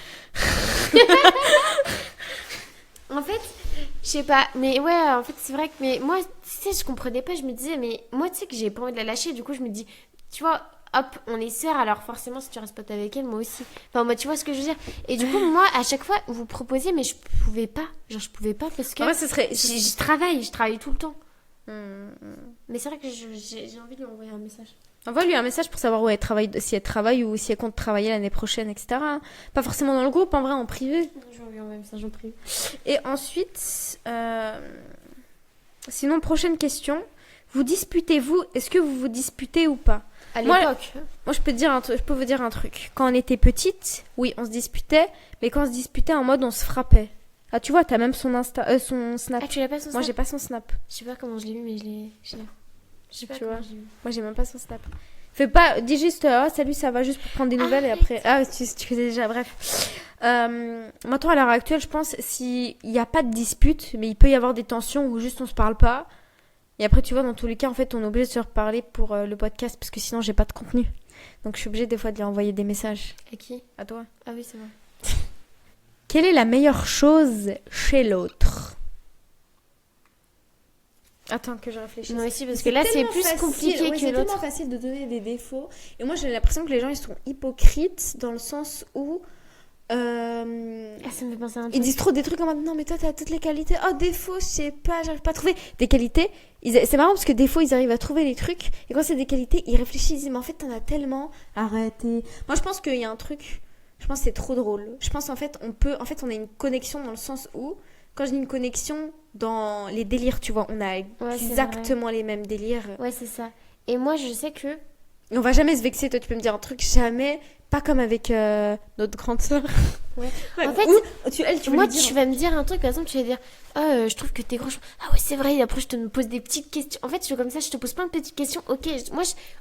En fait, je sais pas, mais ouais, en fait, c'est vrai que mais moi, tu sais, je comprenais pas, je me disais, mais moi, tu sais que j'ai pas envie de la lâcher, du coup, je me dis, tu vois, hop, on est sœurs, alors forcément, si tu restes pote avec elle, moi aussi. Enfin, moi, tu vois ce que je veux dire. Et du coup, moi, à chaque fois, vous proposiez, mais je pouvais pas. Genre, je pouvais pas parce que En vrai, ce serait. je travaille tout le temps. Mais c'est vrai que j'ai envie de lui envoyer un message. Envoie-lui un message pour savoir où elle travaille, si elle travaille ou si elle compte travailler l'année prochaine, etc. Pas forcément dans le groupe, en vrai, en privé. Je vais lui envoyer un message en privé. Et ensuite, sinon, prochaine question. Vous disputez-vous? Est-ce que vous vous disputez ou pas? À Moi, l'époque. Moi, je peux vous dire un truc. Quand on était petite, oui, on se disputait, mais quand on se disputait en mode on se frappait. Ah, tu vois, t'as même son son Snap. Ah, tu l'as pas son Moi, snap j'ai pas son Snap. Je sais pas comment je l'ai vu, mais je l'ai. Je sais pas Tu comment vois. je l'ai vu. Moi, j'ai même pas son Snap. Fais pas, dis juste, salut, ça va, juste pour prendre des nouvelles et après. Ah, tu faisais déjà, bref. Maintenant, à l'heure actuelle, je pense, s'il n'y a pas de dispute, mais il peut y avoir des tensions où juste on se parle pas. Et après, tu vois, dans tous les cas, en fait, on est obligé de se reparler pour le podcast parce que sinon, j'ai pas de contenu. Donc, je suis obligée des fois de lui envoyer des messages. À qui? À toi. Ah oui, c'est vrai. Quelle est la meilleure chose chez l'autre? Attends que je réfléchisse. Moi aussi, parce que là, c'est plus compliqué que C'est l'autre. tellement facile de donner des défauts. Et moi, j'ai l'impression que les gens, ils sont hypocrites dans le sens où Ah, ça me fait penser à un ils truc. disent trop des trucs en mode non, mais toi, t'as toutes les qualités. Oh, défauts, je sais pas, j'arrive pas à trouver. Des qualités, c'est marrant parce que des fois, ils arrivent à trouver les trucs. Et quand c'est des qualités, ils réfléchissent, ils disent, mais en fait, t'en as tellement. Arrêtez. Moi, je pense qu'il y a un truc. Je pense que c'est trop drôle. Je pense en fait, on a une connexion dans le sens où, quand je dis une connexion dans les délires, tu vois, on a c'est exactement les mêmes délires. Ouais, c'est ça. Et moi, je sais que. Et on va jamais se vexer, toi, tu peux me dire un truc, jamais. Pas comme avec notre grande sœur. Ouais. Ouais, En fait, tu veux moi, lui dire. tu vas me dire un truc, par exemple, tu vas dire je trouve que t'es grand. Ah ouais, c'est vrai. Et après, je te me pose des petites questions. En fait, je suis comme ça, je te pose plein de petites questions. Ok,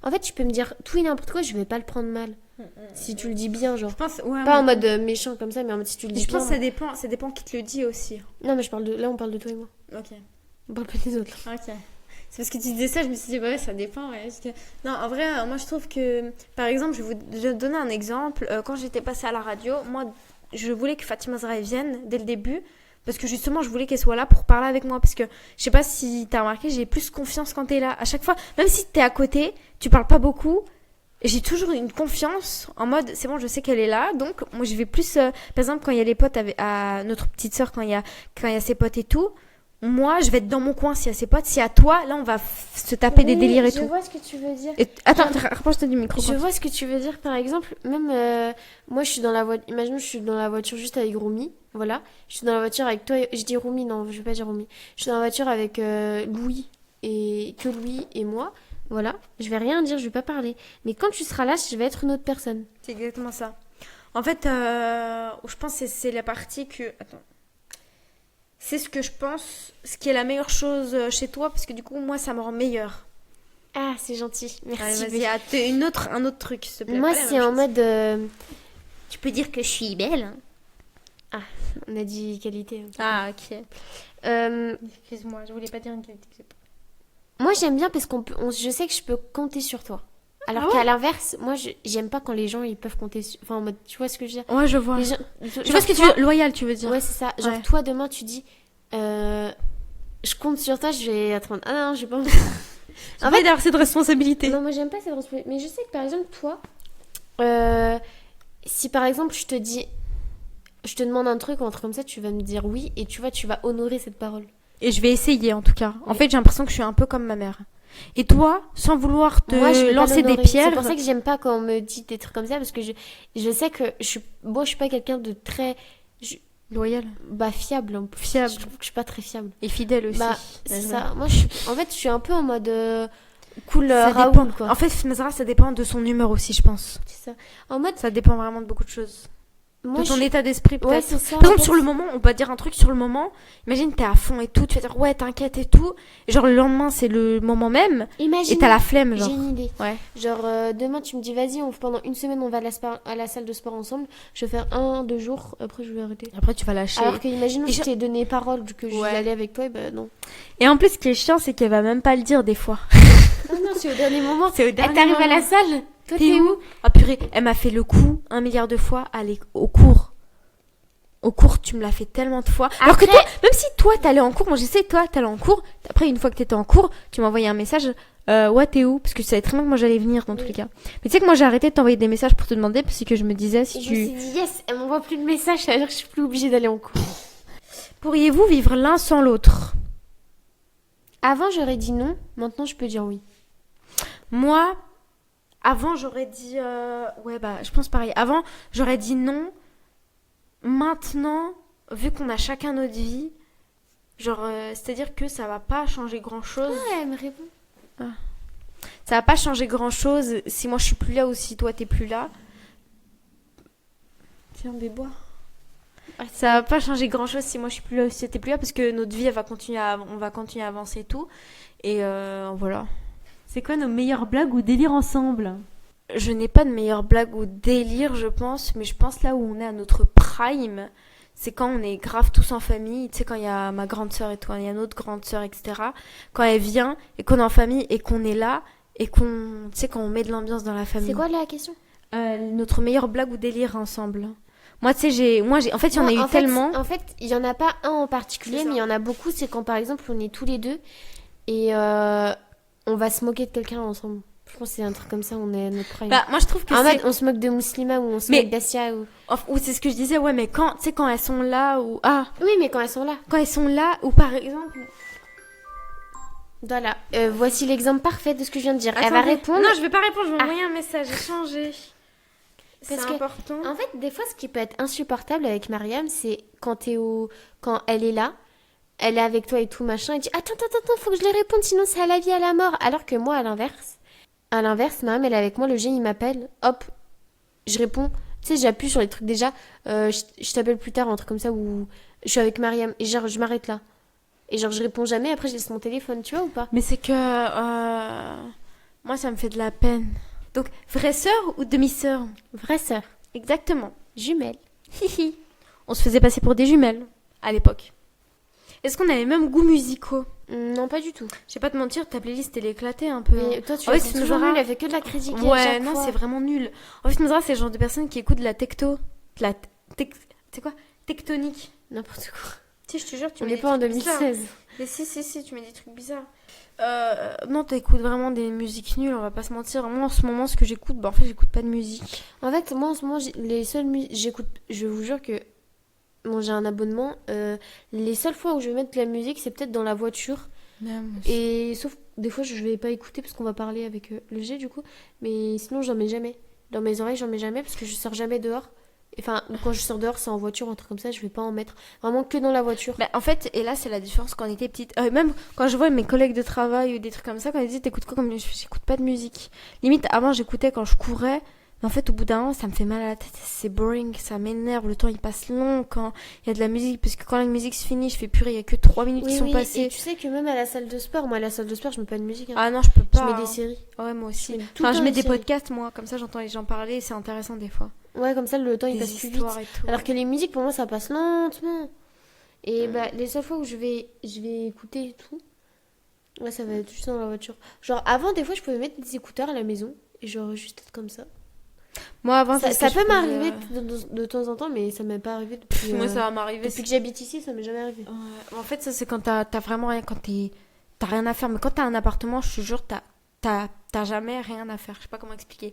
en fait, tu peux me dire tout et n'importe quoi, je vais pas le prendre mal. Si tu le dis bien, genre. Je pense, ouais, Pas en mode méchant comme ça, mais en mode si tu le dis je bien. pense que ça dépend qui te le dit aussi. Non, mais je parle de. Là, on parle de toi et moi. Ok. On parle pas des autres. Là. Ok. C'est parce que tu disais ça, je me suis dit, ouais, ça dépend. Ouais, parce que... Non, en vrai, moi, je trouve que, par exemple, je vais vous donner un exemple. Quand j'étais passée à la radio, moi, je voulais que Fatima Zahra vienne dès le début. Parce que justement, je voulais qu'elle soit là pour parler avec moi. Parce que, je sais pas si t'as remarqué, j'ai plus confiance quand t'es là. À chaque fois, même si t'es à côté, tu parles pas beaucoup. j'ai toujours une confiance en mode c'est bon, je sais qu'elle est là, donc moi je vais plus par exemple quand il y a les potes à notre petite sœur, quand il y a ses potes et tout, moi je vais être dans mon coin s'il y a ses potes, si à toi là on va se taper des délires et je tout. vois ce que tu veux dire. Et, attends, rapproche-toi du micro. Je vois ce que tu veux dire. Par exemple, même moi, je suis dans la voiture. Imaginons, je suis dans la voiture juste avec Roumi. Voilà. Je suis dans la voiture avec toi. Je dis Roumi, non, je vais pas dire Roumi. Je suis dans la voiture avec Louis et que Louis et moi. Voilà. Je vais rien dire, je vais pas parler. Mais quand tu seras là, je vais être une autre personne. C'est exactement ça. En fait, je pense que c'est la partie que... Attends. C'est ce que je pense, ce qui est la meilleure chose chez toi, parce que du coup, moi, ça me rend meilleure. Ah, c'est gentil. Merci. Allez, vas-y, un autre truc, s'il te plaît. Moi, Pas la c'est même en chose. mode. Tu peux dire que je suis belle. Ah, on a dit qualité. Ah, ok. Excuse-moi, je voulais pas dire une qualité que j'ai pas. Moi, j'aime bien parce je sais que je peux compter sur toi. Alors qu'à l'inverse, moi, j'aime pas quand les gens ils peuvent compter sur. Enfin, en mode, tu vois ce que je veux dire? Ouais, je vois. Les gens- Je vois ce que tu veux. Loyal, tu veux dire. Ouais, c'est ça. Genre, Ouais. toi, demain, tu dis, je compte sur toi, je vais attendre. Ah non, j'ai pas envie. En fait, d'avoir cette responsabilité. Non, moi, j'aime pas cette responsabilité. Mais je sais que, par exemple, toi, si par exemple, je te demande un truc ou un truc comme ça, tu vas me dire oui et tu vois, tu vas honorer cette parole. Et je vais essayer, en tout cas. En fait, j'ai l'impression que je suis un peu comme ma mère. Et toi, sans vouloir te Moi, je vais pas lancer des l'honorer. pierres... C'est pour ça que j'aime pas quand on me dit des trucs comme ça parce que je sais que moi, je suis pas quelqu'un de très Loyal. fiable. Fiable. Je trouve que je suis pas très fiable. Et fidèle aussi. Bah, c'est Ouais, je ça. vois. Moi, en fait, je suis un peu en mode cool Ça Raoul, dépend. quoi. En fait, Mazara, ça dépend de son humeur aussi, je pense. C'est ça. En mode, Ça dépend vraiment de beaucoup de choses. moi, De ton je... état d'esprit, peut-être. Ouais, c'est ça. Par exemple, en fait. sur le moment, on peut dire un truc sur le moment. Imagine, t'es à fond et tout. Tu vas dire, ouais, t'inquiète et tout. Et genre, le lendemain, c'est le moment même. Imagine. Et t'as la flemme, genre. J'ai une idée. Ouais. Genre, demain, tu me dis, vas-y, pendant une semaine, on va à la salle de sport ensemble. Je vais faire 1-2 jours. Après, je vais arrêter. Après, tu vas lâcher. Alors que, imagine, Et je t'ai donné parole que je Ouais. vais aller avec toi, et ben non. Et en plus, ce qui est chiant, c'est qu'elle va même pas le dire des fois. Non, c'est au dernier moment. C'est au Elle dernier t'arrive à moment. la salle. Toi, T'es où? Ah purée, elle m'a fait le coup 1 milliard de fois. Allez, au cours. Au cours, tu me l'as fait tellement de fois. Alors que Après- toi, même si toi t'allais en cours, moi je sais, toi t'allais en cours. Après, une fois que t'étais en cours, tu m'as envoyé un message. Ouais, t'es où? Parce que tu savais très bien que moi j'allais venir dans tous Oui. les cas. Mais tu sais que moi j'ai arrêté de t'envoyer des messages pour te demander parce que je me disais si Et je me suis tu. dit, yes, elle m'envoie plus de messages, ça veut dire que je suis plus obligée d'aller en cours. Pourriez-vous vivre l'un sans l'autre? Avant, j'aurais dit non. Maintenant, je peux dire oui. Moi, avant j'aurais dit. Ouais, bah je pense pareil. Avant j'aurais dit non. Maintenant, vu qu'on a chacun notre vie, genre, c'est-à-dire que ça va pas changer grand-chose. Ouais, elle me répond. Ça va pas changer grand-chose si moi je suis plus là ou si toi t'es plus là. Tiens, bois. Ça va pas changer grand-chose si moi je suis plus là ou si t'es plus là parce que notre vie, on va continuer à avancer et tout. Et voilà. C'est quoi nos meilleures blagues ou délires ensemble? Je n'ai pas de meilleure blague ou délire, je pense, mais je pense là où on est à notre prime, c'est quand on est grave tous en famille. Tu sais, quand il y a ma grande sœur et tout, quand il y a notre grande sœur, etc. Quand elle vient et qu'on est en famille et qu'on est là et qu'on, tu sais, quand on met de l'ambiance dans la famille. C'est quoi la question? Notre meilleure blague ou délire ensemble. Moi, tu sais, en fait, il y en a eu tellement. En fait, il y en a pas un en particulier, C'est ça. mais il y en a beaucoup. C'est quand, par exemple, on est tous les deux et on va se moquer de quelqu'un ensemble. Je pense que c'est un truc comme ça, on est à notre prime. Bah, moi, je trouve que En c'est. mode, on se moque de Muslima ou on se Mais- moque d'Asia ou... Ou c'est ce que je disais, ouais, mais quand, tu sais, quand elles sont là ou. Ah, Oui, mais quand elles sont là. quand elles sont là ou par exemple. Voilà. Voici l'exemple parfait de ce que je viens de dire. Elle va Attendez. répondre. Non, je vais pas répondre, je vais Ah. envoyer un message, échanger. C'est Parce que- important. En fait, des fois, ce qui peut être insupportable avec Mariam, c'est quand quand elle est là, elle est avec toi et tout, machin, et dit attends, faut que je les réponde, sinon c'est à la vie, à la mort. Alors que moi, à l'inverse, Mariam, elle est avec moi, le génie, il m'appelle, hop, je réponds. Tu sais, j'appuie sur les trucs déjà, je t'appelle plus tard, un truc comme ça, ou je suis avec Mariam, et genre, je m'arrête là. Et genre, je réponds jamais, après, je laisse mon téléphone, tu vois ou pas? Mais c'est que. Moi, ça me fait de la peine. Donc, vraie sœur ou demi-sœur? Vraie sœur, Exactement. jumelle. Hihi. On se faisait passer pour des jumelles à l'époque. Est-ce qu'on avait les mêmes goûts musicaux? Non, pas du tout. Je vais pas te mentir, ta playlist elle est éclatée un peu. Mais toi, tu Ouais, as c'est toujours Mazara. nul, elle fait que de la critique. Ouais, non, c'est vraiment nul. En fait, Mazara, c'est le genre de personne qui écoute de la c'est quoi? Tectonique. N'importe quoi. Si, je te jure, tu On mets n'est des pas en trucs bizarres. 2016. Mais si, tu mets des trucs bizarres. Non, t'écoutes vraiment des musiques nulles, on va pas se mentir. Moi, en ce moment, ce que j'écoute, en fait, j'écoute pas de musique. En fait, moi en ce moment, les seules j'écoute, je vous jure que bon, j'ai un abonnement. Les seules fois où je vais mettre de la musique, c'est peut-être dans la voiture. Et sauf des fois, je vais pas écouter parce qu'on va parler avec le G du coup. Mais sinon, j'en mets jamais. Dans mes oreilles, j'en mets jamais parce que je sors jamais dehors. Enfin, ou quand je sors dehors, c'est en voiture, un truc comme ça, je vais pas en mettre. Vraiment que dans la voiture. En fait, et là, c'est la différence quand on était petite. Même quand je vois mes collègues de travail ou des trucs comme ça, quand ils disent t'écoutes quoi comme musique, j'écoute pas de musique. Limite, avant, j'écoutais quand je courais. Mais en fait, au bout d'un moment, ça me fait mal à la tête. C'est boring, ça m'énerve. Le temps, il passe long quand il y a de la musique. Parce que quand la musique se finit, je fais purée, il y a que 3 minutes qui sont Et passées. tu sais que même à la salle de sport, moi à la salle de sport, je mets pas de musique. Hein. Ah non, je peux Je pas. mets des séries. Ouais, moi aussi. Je mets tout le Enfin, je temps mets des des séries. podcasts, moi. Comme ça, j'entends les gens parler et c'est intéressant des fois. Ouais, comme ça, le temps il Des passe plus vite. histoires et tout. Alors que les musiques, pour moi, ça passe lentement. Et bah, les seules fois où je vais écouter et tout, ouais, ça va être juste dans la voiture. Genre, avant, des fois, je pouvais mettre des écouteurs à la maison et genre juste être comme ça. Moi, avant, Ça, c'est ce ça que je peut faisais, m'arriver de temps en temps, mais ça m'est pas arrivé depuis. Moi, ça va m'arriver. Depuis que j'habite ici, ça m'est jamais arrivé. Ouais. En fait, ça, c'est quand t'as vraiment rien. Quand t'as rien à faire. Mais quand t'as un appartement, je te jure, t'as jamais rien à faire. Je sais pas comment expliquer.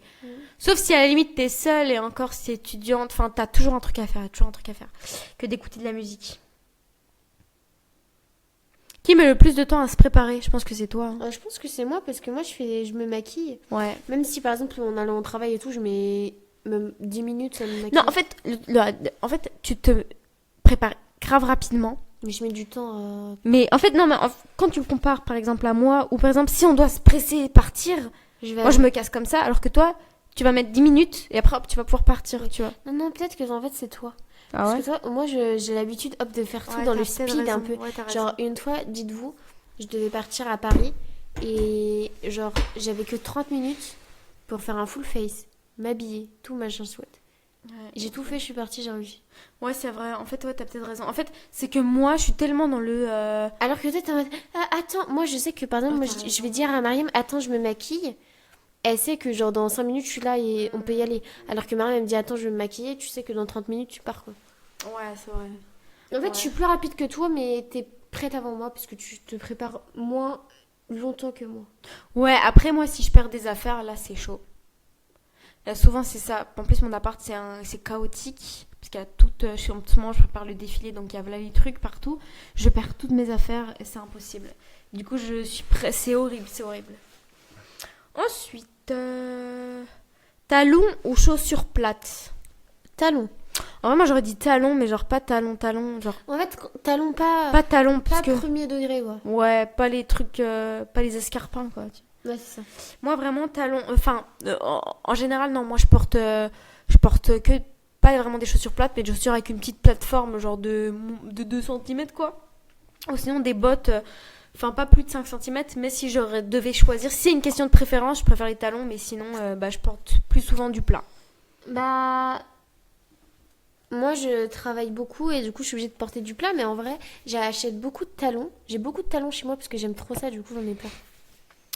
Sauf si à la limite, t'es seule et encore si t'es étudiante. Enfin, t'as toujours un truc à faire. Toujours un truc à faire. Que d'écouter de la musique. Qui met le plus de temps à se préparer? Je pense que c'est toi. Hein. Je pense que c'est moi parce que moi, je me maquille. Ouais. Même si par exemple, en allant au travail et tout, je mets même 10 minutes, ça me maquille. Non, en fait, tu te prépares grave rapidement. Mais je mets du temps à. Mais en fait, non, mais quand tu le compares par exemple à moi, ou par exemple, si on doit se presser et partir, moi je me casse comme ça, alors que toi, tu vas mettre 10 minutes et après, hop, tu vas pouvoir partir, tu vois. Non, peut-être que en fait, c'est toi. Ah Parce ouais? que toi, moi, j'ai l'habitude de faire tout Ouais, dans t'as le peut-être speed un raison. peu. Ouais, t'as raison. Genre, une fois, dites-vous, je devais partir à Paris et genre, j'avais que 30 minutes pour faire un full face, m'habiller, tout machin chouette. Ouais. J'ai tout fait, je suis partie, j'ai réussi. Ouais, c'est vrai. En fait, ouais, t'as peut-être raison. En fait, c'est que moi, je suis tellement dans le. Alors que toi, t'es en mode, attends, moi, je sais que par exemple, Ouais, moi, t'as je raison. vais dire à Mariam, attends, je me maquille. Elle sait que genre dans 5 minutes, je suis là et on peut y aller. Alors que Mariam, elle me dit, attends, je vais me maquiller, tu sais que dans 30 minutes, tu pars quoi. Ouais, c'est vrai. En fait, Ouais. je suis plus rapide que toi, mais t'es prête avant moi parce que tu te prépares moins longtemps que moi. Ouais, après, moi, si je perds des affaires, là, c'est chaud. Là, souvent, c'est ça. En plus, mon appart, c'est chaotique. Parce qu'il y a tout. En ce moment, je prépare le défilé, donc il y a voilà les trucs partout. Je perds toutes mes affaires et c'est impossible. Du coup, je suis prête. C'est horrible, c'est horrible. Ensuite, talons ou chaussures plates? Talon. En vrai, moi, j'aurais dit talons, mais genre pas talons, genre En fait, talon pas, pas talons, pas parce que. premier degré, quoi. Ouais, pas les trucs. Pas les escarpins, quoi. Ouais, c'est ça. Moi, vraiment, talons. Enfin, en général, non. Moi, je porte que. Pas vraiment des chaussures plates, mais des chaussures avec une petite plateforme, genre de 2 cm, quoi. Ou sinon, des bottes. Enfin, pas plus de 5 cm, mais si je devais choisir. Si c'est une question de préférence, je préfère les talons, mais sinon, je porte plus souvent du plat. Bah. Moi, je travaille beaucoup et du coup, je suis obligée de porter du plat, mais en vrai, j'achète beaucoup de talons. J'ai beaucoup de talons chez moi parce que j'aime trop ça, du coup, j'en ai plein.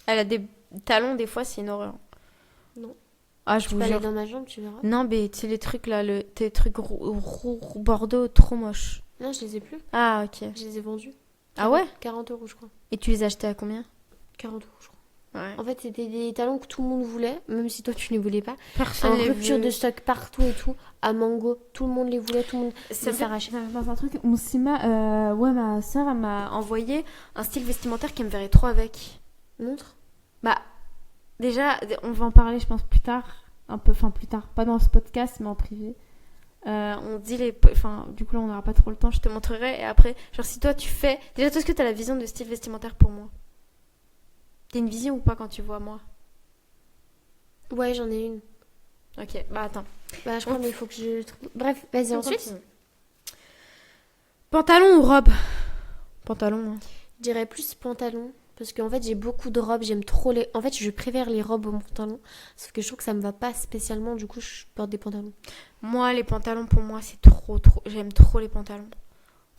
Elle a des talons, des fois, c'est une horreur. Non. Ah, je Tu vous peux aller jure. dans ma jambe, tu verras. Non, mais tu sais, les trucs là, tes trucs roux, bordeaux, trop moches. Non, je les ai plus. Ah, ok. Je les ai vendus. Ah ouais? 40 euros, je crois. Et tu les as achetés à combien? 40 euros, je crois. Ouais. En fait, c'était des talons que tout le monde voulait, même si toi, tu ne les voulais pas. Personne En les rupture veut. de stock partout et tout. À Mango, tout le monde les voulait, tout le monde Ça les fait s'arrachait. Dans un truc, ma soeur, elle m'a envoyer un style vestimentaire qui me verrait trop avec. Montre. Bah, déjà, on va en parler, je pense, plus tard. Un peu, enfin, plus tard. Pas dans ce podcast, mais en privé. on dit les. Enfin, du coup, là, on n'aura pas trop le temps, je te montrerai. Et après, genre, si toi, tu fais. Déjà, toi, est-ce que tu as la vision de style vestimentaire pour moi? T'as une vision ou pas quand tu vois moi? Ouais, j'en ai une. Ok, bah attends. Bah, je crois, mais il faut que je trouve. Bref, vas-y, On ensuite. continue. Pantalon ou robe? Pantalon. Hein. Je dirais plus pantalon. Parce qu'en fait, j'ai beaucoup de robes. J'aime trop les. En fait, je préfère les robes aux pantalons. Sauf que je trouve que ça me va pas spécialement. Du coup, je porte des pantalons. Moi, les pantalons, pour moi, c'est trop. J'aime trop les pantalons.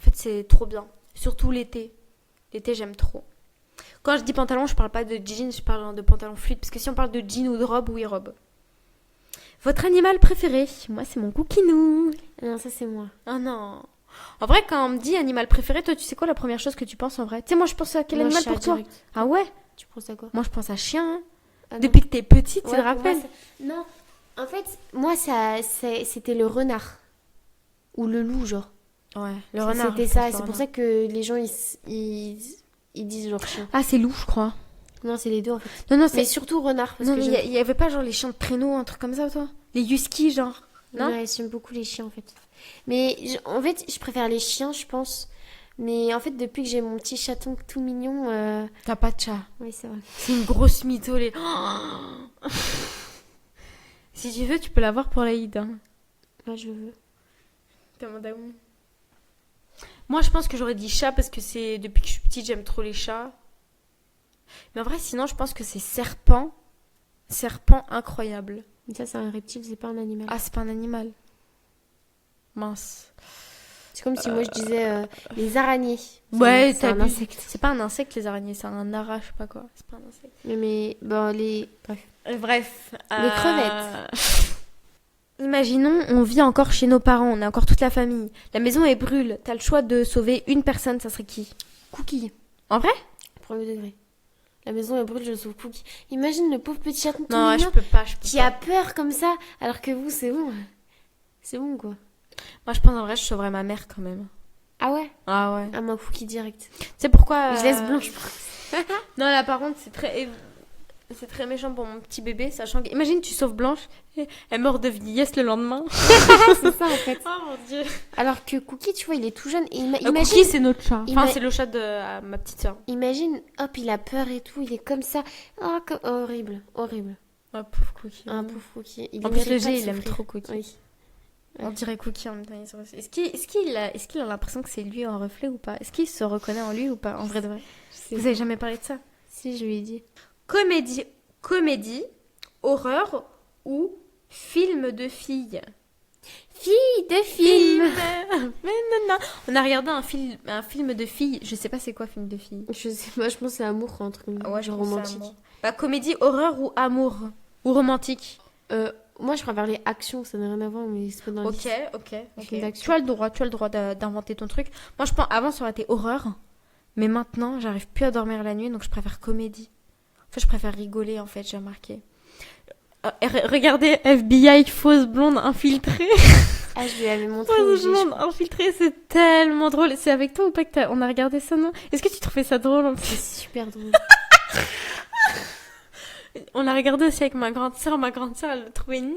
En fait, c'est trop bien. Surtout l'été. L'été, j'aime trop. Quand je dis pantalon, je parle pas de jeans, je parle de pantalon fluide. Parce que si on parle de jean ou de robe, oui, robe. Votre animal préféré? Moi, c'est mon couquinou. Non, ça, c'est moi. Oh non. En vrai, quand on me dit animal préféré, toi, tu sais quoi la première chose que tu penses en vrai? Tu sais, moi, je pense à quel Moi, animal chat pour toi? direct. Ah ouais? Tu penses à quoi? Moi, je pense à chien. Hein. Ah non. Depuis que t'es petite, tu Ouais, te pour moi, rappelles? non, en fait, moi, c'était le renard. Ou le loup, genre. Ouais, le renard. C'était je ça, pense, le c'est pour renard. ça que les gens, ils disent genre chien. Ah, c'est loup, je crois. Non, c'est les deux, en fait. Non, non, Mais c'est. surtout renard, parce Non, que mais j'aime... il y avait pas genre les chiens de traîneau, un truc comme ça, toi? Les huskies, genre. Non? Ouais, j'aime beaucoup les chiens, en fait. Mais, en fait, je préfère les chiens, je pense. Mais, en fait, depuis que j'ai mon petit chaton tout mignon... T'as pas de chat. Oui, c'est vrai. C'est une grosse mytho, les. Si tu veux, tu peux l'avoir pour l'Aïd. Hein. Moi, je veux. Demande à où. Moi, je pense que j'aurais dit chat parce que c'est depuis que je suis petite, j'aime trop les chats. Mais en vrai, sinon, je pense que c'est serpent. Serpent incroyable. Mais ça, c'est un reptile, c'est pas un animal. Ah, c'est pas un animal. Mince. C'est comme si moi, je disais les araignées. Ouais, c'est un t'as vu. insecte. C'est pas un insecte, les araignées, c'est un ara, je sais pas quoi. C'est pas un insecte. Mais bon, bref. Bref. Les crevettes. Imaginons, on vit encore chez nos parents, on a encore toute la famille. La maison elle brûle. T'as le choix de sauver une personne, ça serait qui? Cookie. En vrai? Premier degré. La maison est brûle, je sauve Cookie. Imagine le pauvre petit chaton tout Non, mignon je peux pas. qui a peur comme ça, alors que vous, c'est bon. C'est bon, quoi. Moi, je pense en vrai, je sauverais ma mère quand même. Ah ouais? Ah ouais. Ah, ma Cookie direct. Tu sais pourquoi Je laisse Blanche. Non, là, par contre, c'est très méchant pour mon petit bébé, sachant que... Imagine, tu sauves Blanche, elle meurt de vieillesse le lendemain. C'est ça, en fait. Oh mon dieu. Alors que Cookie, tu vois, il est tout jeune. Et imagine, Cookie, c'est notre chat. Enfin, Ima- c'est le chat de ma petite soeur. imagine, hop, il a peur et tout, il est comme ça. Oh, horrible, horrible. Oh, pauvre Cookie. Un pauvre Cookie. En plus, le G, il aime trop Cookie. Oui. On dirait Cookie en même temps. Est-ce qu'il a l'impression que c'est lui en reflet ou pas? Est-ce qu'il se reconnaît en lui ou pas? En vrai de vrai. Vous avez jamais parlé de ça? Si, je lui ai dit. Comédie, horreur ou film de filles? Fille de film. Mais non. On a regardé un film de filles. Je sais pas c'est quoi film de filles. Je sais pas, je pense que c'est amour, un truc genre romantique. Bah, comédie, horreur ou amour? Ou romantique? Moi, je préfère les actions, ça n'a rien à voir, mais c'est pas dans la liste. Ok. Film d'action. Tu as le droit d'inventer ton truc. Moi, je pense, avant, ça aurait été horreur. Mais maintenant, j'arrive plus à dormir la nuit, donc je préfère comédie. En fait, je préfère rigoler, en fait, j'ai remarqué. Regardez FBI, fausse blonde infiltrée. Ah, je lui avais montré. Fausse blonde infiltrée, c'est tellement drôle. C'est avec toi ou pas que on a regardé ça, non? Est-ce que tu trouvais ça drôle en plus? C'est super drôle. On l'a regardé aussi avec ma grande sœur. Ma grande sœur, elle le trouvait nul.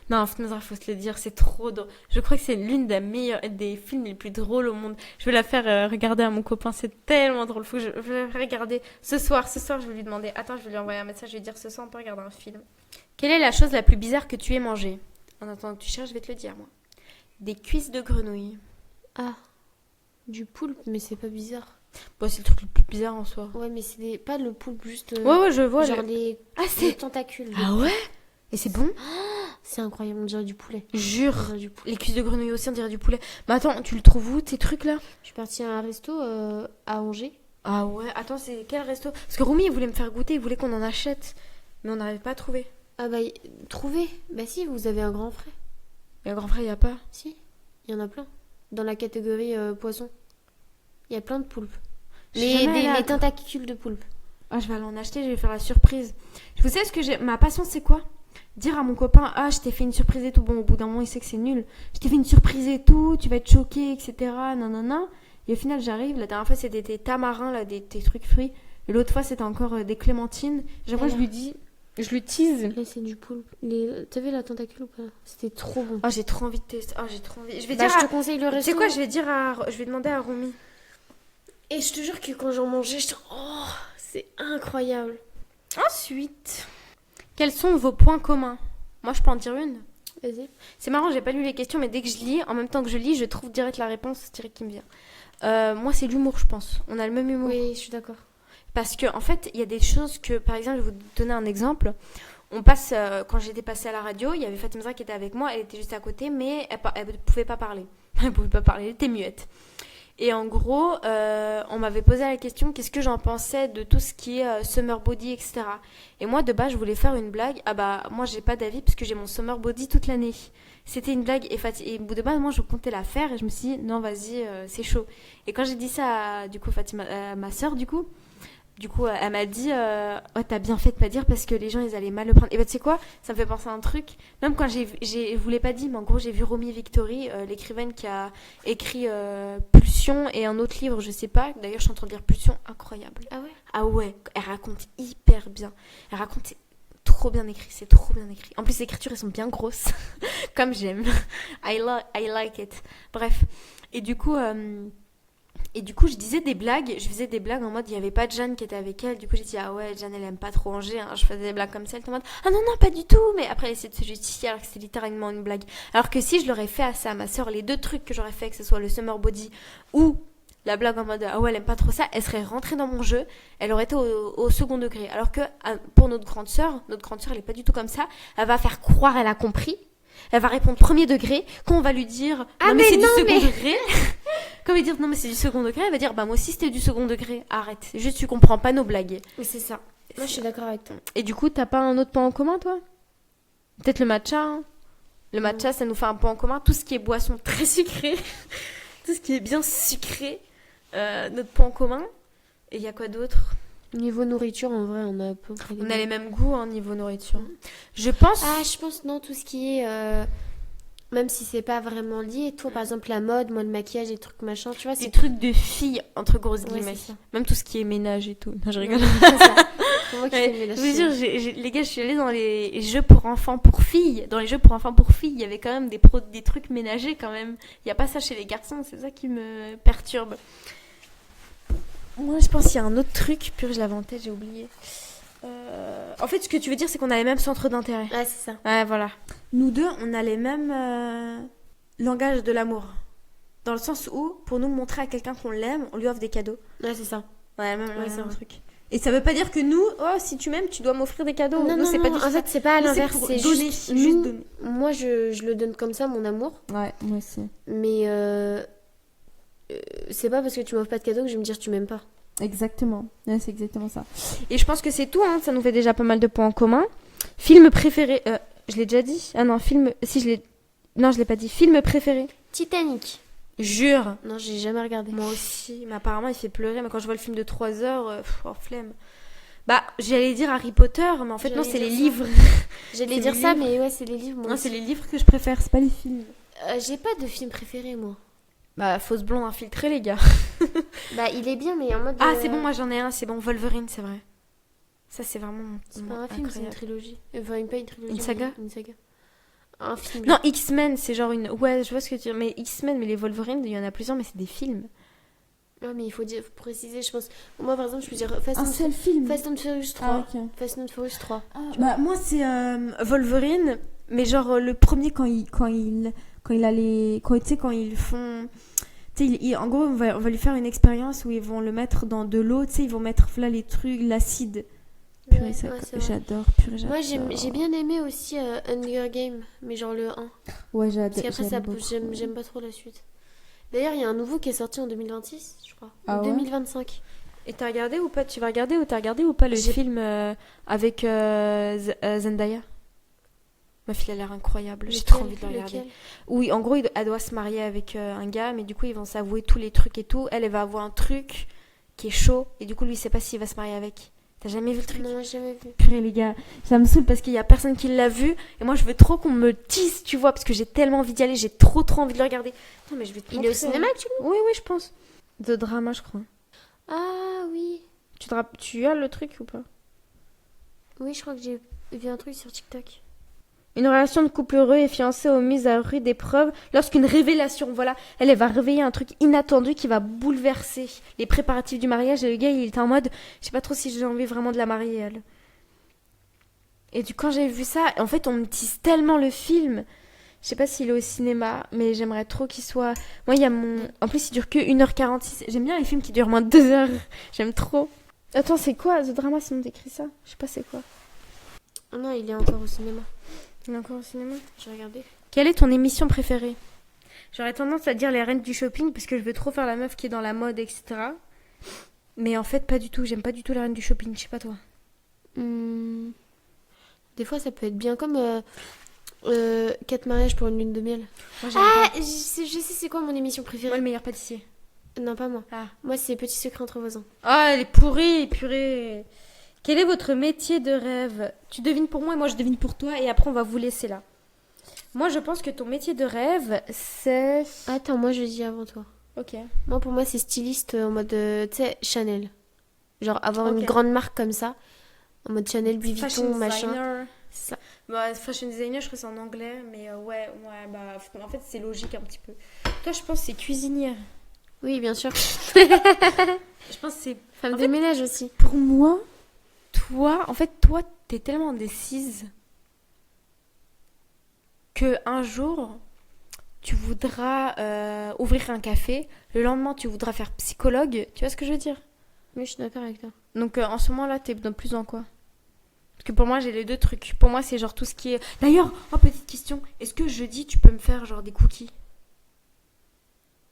Non, faut se le dire, c'est trop drôle. Je crois que c'est l'une des films les plus drôles au monde. Je vais la faire regarder à mon copain, c'est tellement drôle. Je vais la faire regarder ce soir. Ce soir, je vais lui demander. Attends, je vais lui envoyer un message. Je vais lui dire ce soir, on peut regarder un film. Quelle est la chose la plus bizarre que tu aies mangée? En attendant que tu cherches, je vais te le dire, moi. Des cuisses de grenouille. Ah, du poulpe, mais c'est pas bizarre. Bon, c'est le truc le plus bizarre en soi. Ouais, mais c'est pas le poulpe, juste. Ouais, je vois. Genre les tentacules. Ah ouais? Et c'est bon? C'est incroyable, on dirait du poulet. Jure. On dirait du poulet. Les cuisses de grenouille aussi, on dirait du poulet. Mais attends, tu le trouves où, ces trucs-là? Je suis partie à un resto à Angers. Ah ouais, attends, c'est quel resto? Parce que Romy, il voulait me faire goûter, il voulait qu'on en achète. Mais on n'arrive pas à trouver. Ah bah, trouver. Bah si, vous avez un grand frère. Et un grand frère, il n'y a pas. Si, il y en a plein. Dans la catégorie poisson. Il y a plein de poulpes. Les tentacules de poulpe. Ah, je vais aller en acheter, je vais faire la surprise. Vous savez ce que j'ai... Ma passion, c'est quoi? Dire à mon copain, ah, je t'ai fait une surprise et tout. Bon, au bout d'un moment, il sait que c'est nul. Je t'ai fait une surprise et tout, tu vas être choqué, etc. Non. Et au final, j'arrive. La dernière fois, c'était des tamarins, là, des trucs fruits. Et l'autre fois, c'était encore des clémentines. Chaque fois, je lui dis... Je lui tease. Là, c'est du poulpe. T'as vu la tentacule ou pas? C'était trop bon. Ah, j'ai trop envie de tester. Ah, j'ai trop envie. Je vais Bah, dire je te conseille le Tu resto. sais quoi, je vais demander à Romy. Et je te jure que quand j'en mangeais, j'étais... Oh, c'est incroyable. Ensuite, quels sont vos points communs? Moi, je peux en dire une. Vas-y. C'est marrant, j'ai pas lu les questions, mais dès que je lis, en même temps que je lis, je trouve direct la réponse direct qui me vient. Moi, c'est l'humour, je pense. On a le même humour. Oui, je suis d'accord. Parce que en fait, il y a des choses que, par exemple, je vais vous donner un exemple. On passe, quand j'étais passée à la radio, il y avait Fatima Zahra qui était avec moi, elle était juste à côté, mais elle pouvait pas parler. Elle pouvait pas parler, elle était muette. Et en gros, on m'avait posé la question qu'est-ce que j'en pensais de tout ce qui est summer body, etc. Et moi, de base, je voulais faire une blague. Ah bah, moi, j'ai pas d'avis parce que j'ai mon summer body toute l'année. C'était une blague et de base, moi, je comptais la faire et je me suis dit non, vas-y, c'est chaud. Et quand j'ai dit ça à, du coup, Fatima, à ma sœur, du coup, elle m'a dit oh, t'as bien fait de pas dire parce que les gens ils allaient mal le prendre. Et bah tu sais quoi, ça me fait penser à un truc. Même quand je vous l'ai pas dit, mais en gros j'ai vu Romy Victory, l'écrivaine qui a écrit Pulsion et un autre livre, je sais pas. D'ailleurs je suis en train de lire Pulsion, incroyable. Ah ouais? Ah ouais, elle raconte hyper bien. Elle raconte, c'est trop bien écrit, c'est trop bien écrit. En plus les écritures elles sont bien grosses, comme j'aime. I like it. Bref, et du coup. Et du coup, je faisais des blagues en mode, il n'y avait pas de Jeanne qui était avec elle. Du coup, j'ai dit, ah ouais, Jeanne, elle aime pas trop Angers. Hein. Je faisais des blagues comme ça. Elle était en mode, ah non, non, pas du tout. Mais après, elle essayait de se justifier alors que c'était littéralement une blague. Alors que si je l'aurais fait à ça, à ma soeur, les 2 trucs que j'aurais fait, que ce soit le summer body ou la blague en mode, ah ouais, elle aime pas trop ça, elle serait rentrée dans mon jeu. Elle aurait été au second degré. Alors que pour notre grande sœur, elle est pas du tout comme ça. Elle va faire croire, elle a compris. Elle va répondre premier degré. Quand on va lui dire non mais c'est du second degré, quand on va lui dire non mais c'est du second degré, elle va dire bah moi aussi c'était du second degré. Arrête, juste tu comprends pas nos blagues. Mais c'est ça. Moi je suis d'accord avec toi. Et du coup t'as pas un autre point en commun toi? Peut-être le matcha. Hein. Le matcha ça nous fait un point en commun. Tout ce qui est boisson très sucrée, tout ce qui est bien sucré, notre point en commun. Et il y a quoi d'autre? Niveau nourriture, en vrai, on a à peu près on a les mêmes goûts hein, niveau nourriture. Je pense. Ah, je pense non, tout ce qui est. Même si c'est pas vraiment lié, toi par exemple la mode, moi le maquillage, les trucs machin, tu vois, Des c'est trucs de filles, entre grosses Ouais, guillemets. c'est ça. Même tout ce qui est ménage et tout. Non, je rigole. C'est ça. C'est moi qui Ouais, fais le ménage. je vous jure, les gars, je suis allée dans les jeux pour enfants pour filles. Dans les jeux pour enfants pour filles, il y avait quand même des trucs ménagers quand même. Il n'y a pas ça chez les garçons, c'est ça qui me perturbe. Moi, je pense qu'il y a un autre truc. Purée, je l'avais en tête, j'ai oublié. En fait, ce que tu veux dire, c'est qu'on a les mêmes centres d'intérêt. Ouais, c'est ça. Ouais, voilà. Nous deux, on a les mêmes langages de l'amour. Dans le sens où, pour nous montrer à quelqu'un qu'on l'aime, on lui offre des cadeaux. Ouais, c'est ça. Ouais, même, Ouais, c'est un vrai. truc. Et ça veut pas dire que nous, oh, si tu m'aimes, tu dois m'offrir des cadeaux. Non, Nous, non, c'est non, pas du tout en ça. fait, c'est pas à Nous, l'inverse, pour c'est donner, juste juste nous, donner. moi je le donne comme ça, mon amour, Ouais, moi aussi. mais c'est pas parce que tu m'offres pas de cadeau que je vais me dire tu m'aimes pas. Exactement. Ouais, c'est exactement ça. Et je pense que c'est tout, hein. Ça nous fait déjà pas mal de points en commun. Film préféré. Je l'ai déjà dit? Ah non, film. Si, je l'ai. Non, je l'ai pas dit. Film préféré. Titanic. Jure. Non, j'ai jamais regardé. Moi aussi. Mais apparemment, il fait pleurer. Mais quand je vois le film de 3 heures, flemme. Bah, j'allais dire Harry Potter, mais en fait, non, J'allais c'est les dire ça. livres. J'allais C'est dire les ça, livres. mais ouais, c'est les livres. Moi Non, aussi. c'est les livres que je préfère, c'est pas les films. J'ai pas de film préféré, moi. Bah, fausse blonde infiltrée, les gars. Bah, il est bien, mais en mode. Ah, c'est bon, moi j'en ai un, c'est bon. Wolverine, c'est vrai. Ça, c'est vraiment. C'est pas un film, c'est une incroyable. trilogie. Enfin, pas une trilogie. Une saga mais Une saga. Un film. Non, X-Men, c'est genre une. Ouais, je vois ce que tu veux dire. Mais X-Men, mais les Wolverine, il y en a plusieurs, mais c'est des films. Ouais, mais il faut préciser, je pense. Moi, par exemple, je peux dire Un seul film. Fast and Furious 3. Ah, ok. Fast and Furious 3. Bah, moi, c'est Wolverine, mais genre le premier quand il a les. Tu sais, quand ils font. Tu sais, en gros, on va lui faire une expérience où ils vont le mettre dans de l'eau, tu sais, ils vont mettre là les trucs, l'acide. Purée, Ouais, ça, ouais, c'est vrai. j'adore, purée, j'adore. Moi, j'ai bien aimé aussi Hunger Games, mais genre le 1. Ouais, Parce j'adore. qu'après, ça pousse, j'aime pas trop la suite. D'ailleurs, il y a un nouveau qui est sorti en 2026, je crois. Ah En ouais 2025. Et t'as regardé ou pas? Tu vas regarder ou t'as regardé ou pas le film avec Zendaya? Ma fille a l'air incroyable, j'ai trop envie de le regarder. Lequel Oui, en gros, elle doit se marier avec un gars, mais du coup, ils vont s'avouer tous les trucs et tout. Elle va avoir un truc qui est chaud, et du coup, lui, il sait pas s'il va se marier avec. T'as jamais vu le truc? Non, j'ai jamais vu. Purée, les gars, ça me saoule parce qu'il y a personne qui l'a vu, et moi, je veux trop qu'on me tease, tu vois, parce que j'ai tellement envie d'y aller, j'ai trop envie de le regarder. Non, mais je vais te Il est au montrer. cinéma actuellement? Oui, je pense. De drama, je crois. Ah oui. Tu as le truc ou pas? Oui, je crois que j'ai vu un truc sur TikTok. Une relation de couple heureux est fiancée aux mises à rude épreuve lorsqu'une révélation, voilà, elle va réveiller un truc inattendu qui va bouleverser les préparatifs du mariage. Et le gars, il était en mode, je sais pas trop si j'ai envie vraiment de la marier, elle. Et quand j'ai vu ça, en fait, on me tease tellement le film. Je sais pas s'il est au cinéma, mais j'aimerais trop qu'il soit... Moi, il y a mon... En plus, il dure que 1h46. J'aime bien les films qui durent moins de 2 heures. J'aime trop. Attends, c'est quoi The Drama, sinon t'écris ça? Je sais pas c'est quoi. Oh non, il est encore au cinéma. Il est encore au cinéma? J'ai regardé. Quelle est ton émission préférée? J'aurais tendance à dire les reines du shopping parce que je veux trop faire la meuf qui est dans la mode, etc. Mais en fait, pas du tout. J'aime pas du tout les reines du shopping. Je sais pas toi. Hmm. Des fois, ça peut être bien comme 4 mariages pour une lune de miel. Moi, j'aime Ah, pas. je sais c'est quoi mon émission Moi, préférée. le meilleur pâtissier. Non, pas moi. Ah. Moi, c'est Petits secrets entre voisins. Ah, elle est pourrie, purée. Quel est votre métier de rêve? Tu devines pour moi et moi je devine pour toi et après on va vous laisser là. Moi je pense que ton métier de rêve c'est... Attends, moi, je dis avant toi. Ok. Moi, pour moi, c'est styliste en mode, tu sais, Chanel. Genre, avoir Ok. une grande marque comme ça. En mode Chanel, Louis Vuitton, Fashion machin. designer. C'est ça. Bah, fashion designer, je crois que c'est en anglais, mais ouais, bah, en fait, c'est logique un petit peu. Toi, je pense que c'est cuisinière. Oui, bien sûr. Je pense que c'est... Femme En de fait- ménage aussi. Pour moi, toi, t'es tellement indécise que un jour, tu voudras ouvrir un café, le lendemain, tu voudras faire psychologue. Tu vois ce que je veux dire? Oui, je suis d'accord avec toi. Donc, en ce moment-là, t'es de plus en quoi? Parce que pour moi, j'ai les deux trucs. Pour moi, c'est genre tout ce qui est... D'ailleurs, petite question. Est-ce que jeudi, tu peux me faire genre des cookies?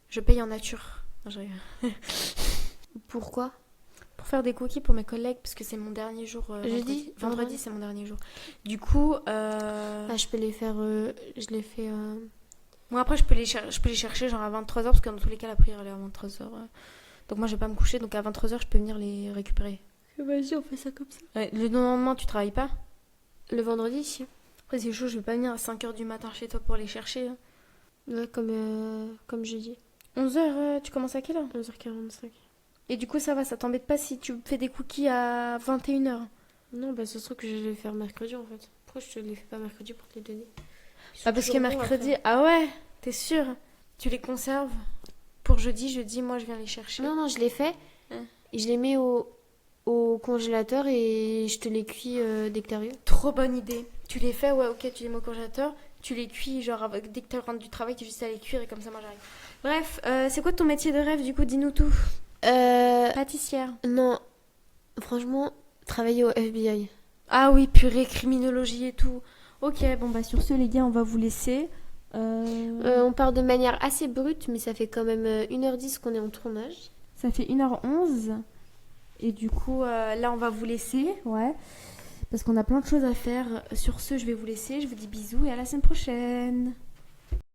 Je paye en nature. Non, je rigole. Pourquoi? Pour faire des cookies pour mes collègues, parce que c'est mon dernier jour. Jeudi? Vendredi, c'est mon dernier jour. Du coup, Ah, je peux les faire. Je les fais. moi après, je peux les chercher genre à 23h, parce que dans tous les cas, la prière, elle est à 23h. Donc moi, je vais pas me coucher, donc à 23h, je peux venir les récupérer. Vas-y, on fait ça comme ça. Ouais, le lendemain, tu travailles pas? Le vendredi? Après, c'est chaud, je vais pas venir à 5h du matin chez toi pour les chercher. Hein. Ouais, comme jeudi. 11h, tu commences à quelle heure? 11h45. Et du coup, ça va, ça t'embête pas si tu fais des cookies à 21h? Non, bah, ce serait que je vais les faire mercredi en fait. Pourquoi je te les fais pas mercredi pour te les donner? Ils sont Ah, parce que toujours bons mercredi... après. Ah ouais, t'es sûre? Tu les conserves pour jeudi, moi je viens les chercher. Non, je les fais. Hein. Et je les mets au congélateur et je te les cuis dès que t'arrives. Trop bonne idée. Tu les fais, ouais, ok, tu les mets au congélateur, tu les cuis, genre dès que tu rentres du travail, tu as juste à les cuire et comme ça, moi j'arrive. Bref, c'est quoi ton métier de rêve du coup? Dis-nous tout. Pâtissière. Non, franchement, travailler au FBI. Ah oui, purée, criminologie et tout. Ok, bon bah sur ce, les gars, on va vous laisser. On part de manière assez brute, mais ça fait quand même 1h10 qu'on est en tournage. Ça fait 1h11. Et du coup, là, on va vous laisser. Ouais. Parce qu'on a plein de choses à faire. Sur ce, je vais vous laisser. Je vous dis bisous et à la semaine prochaine.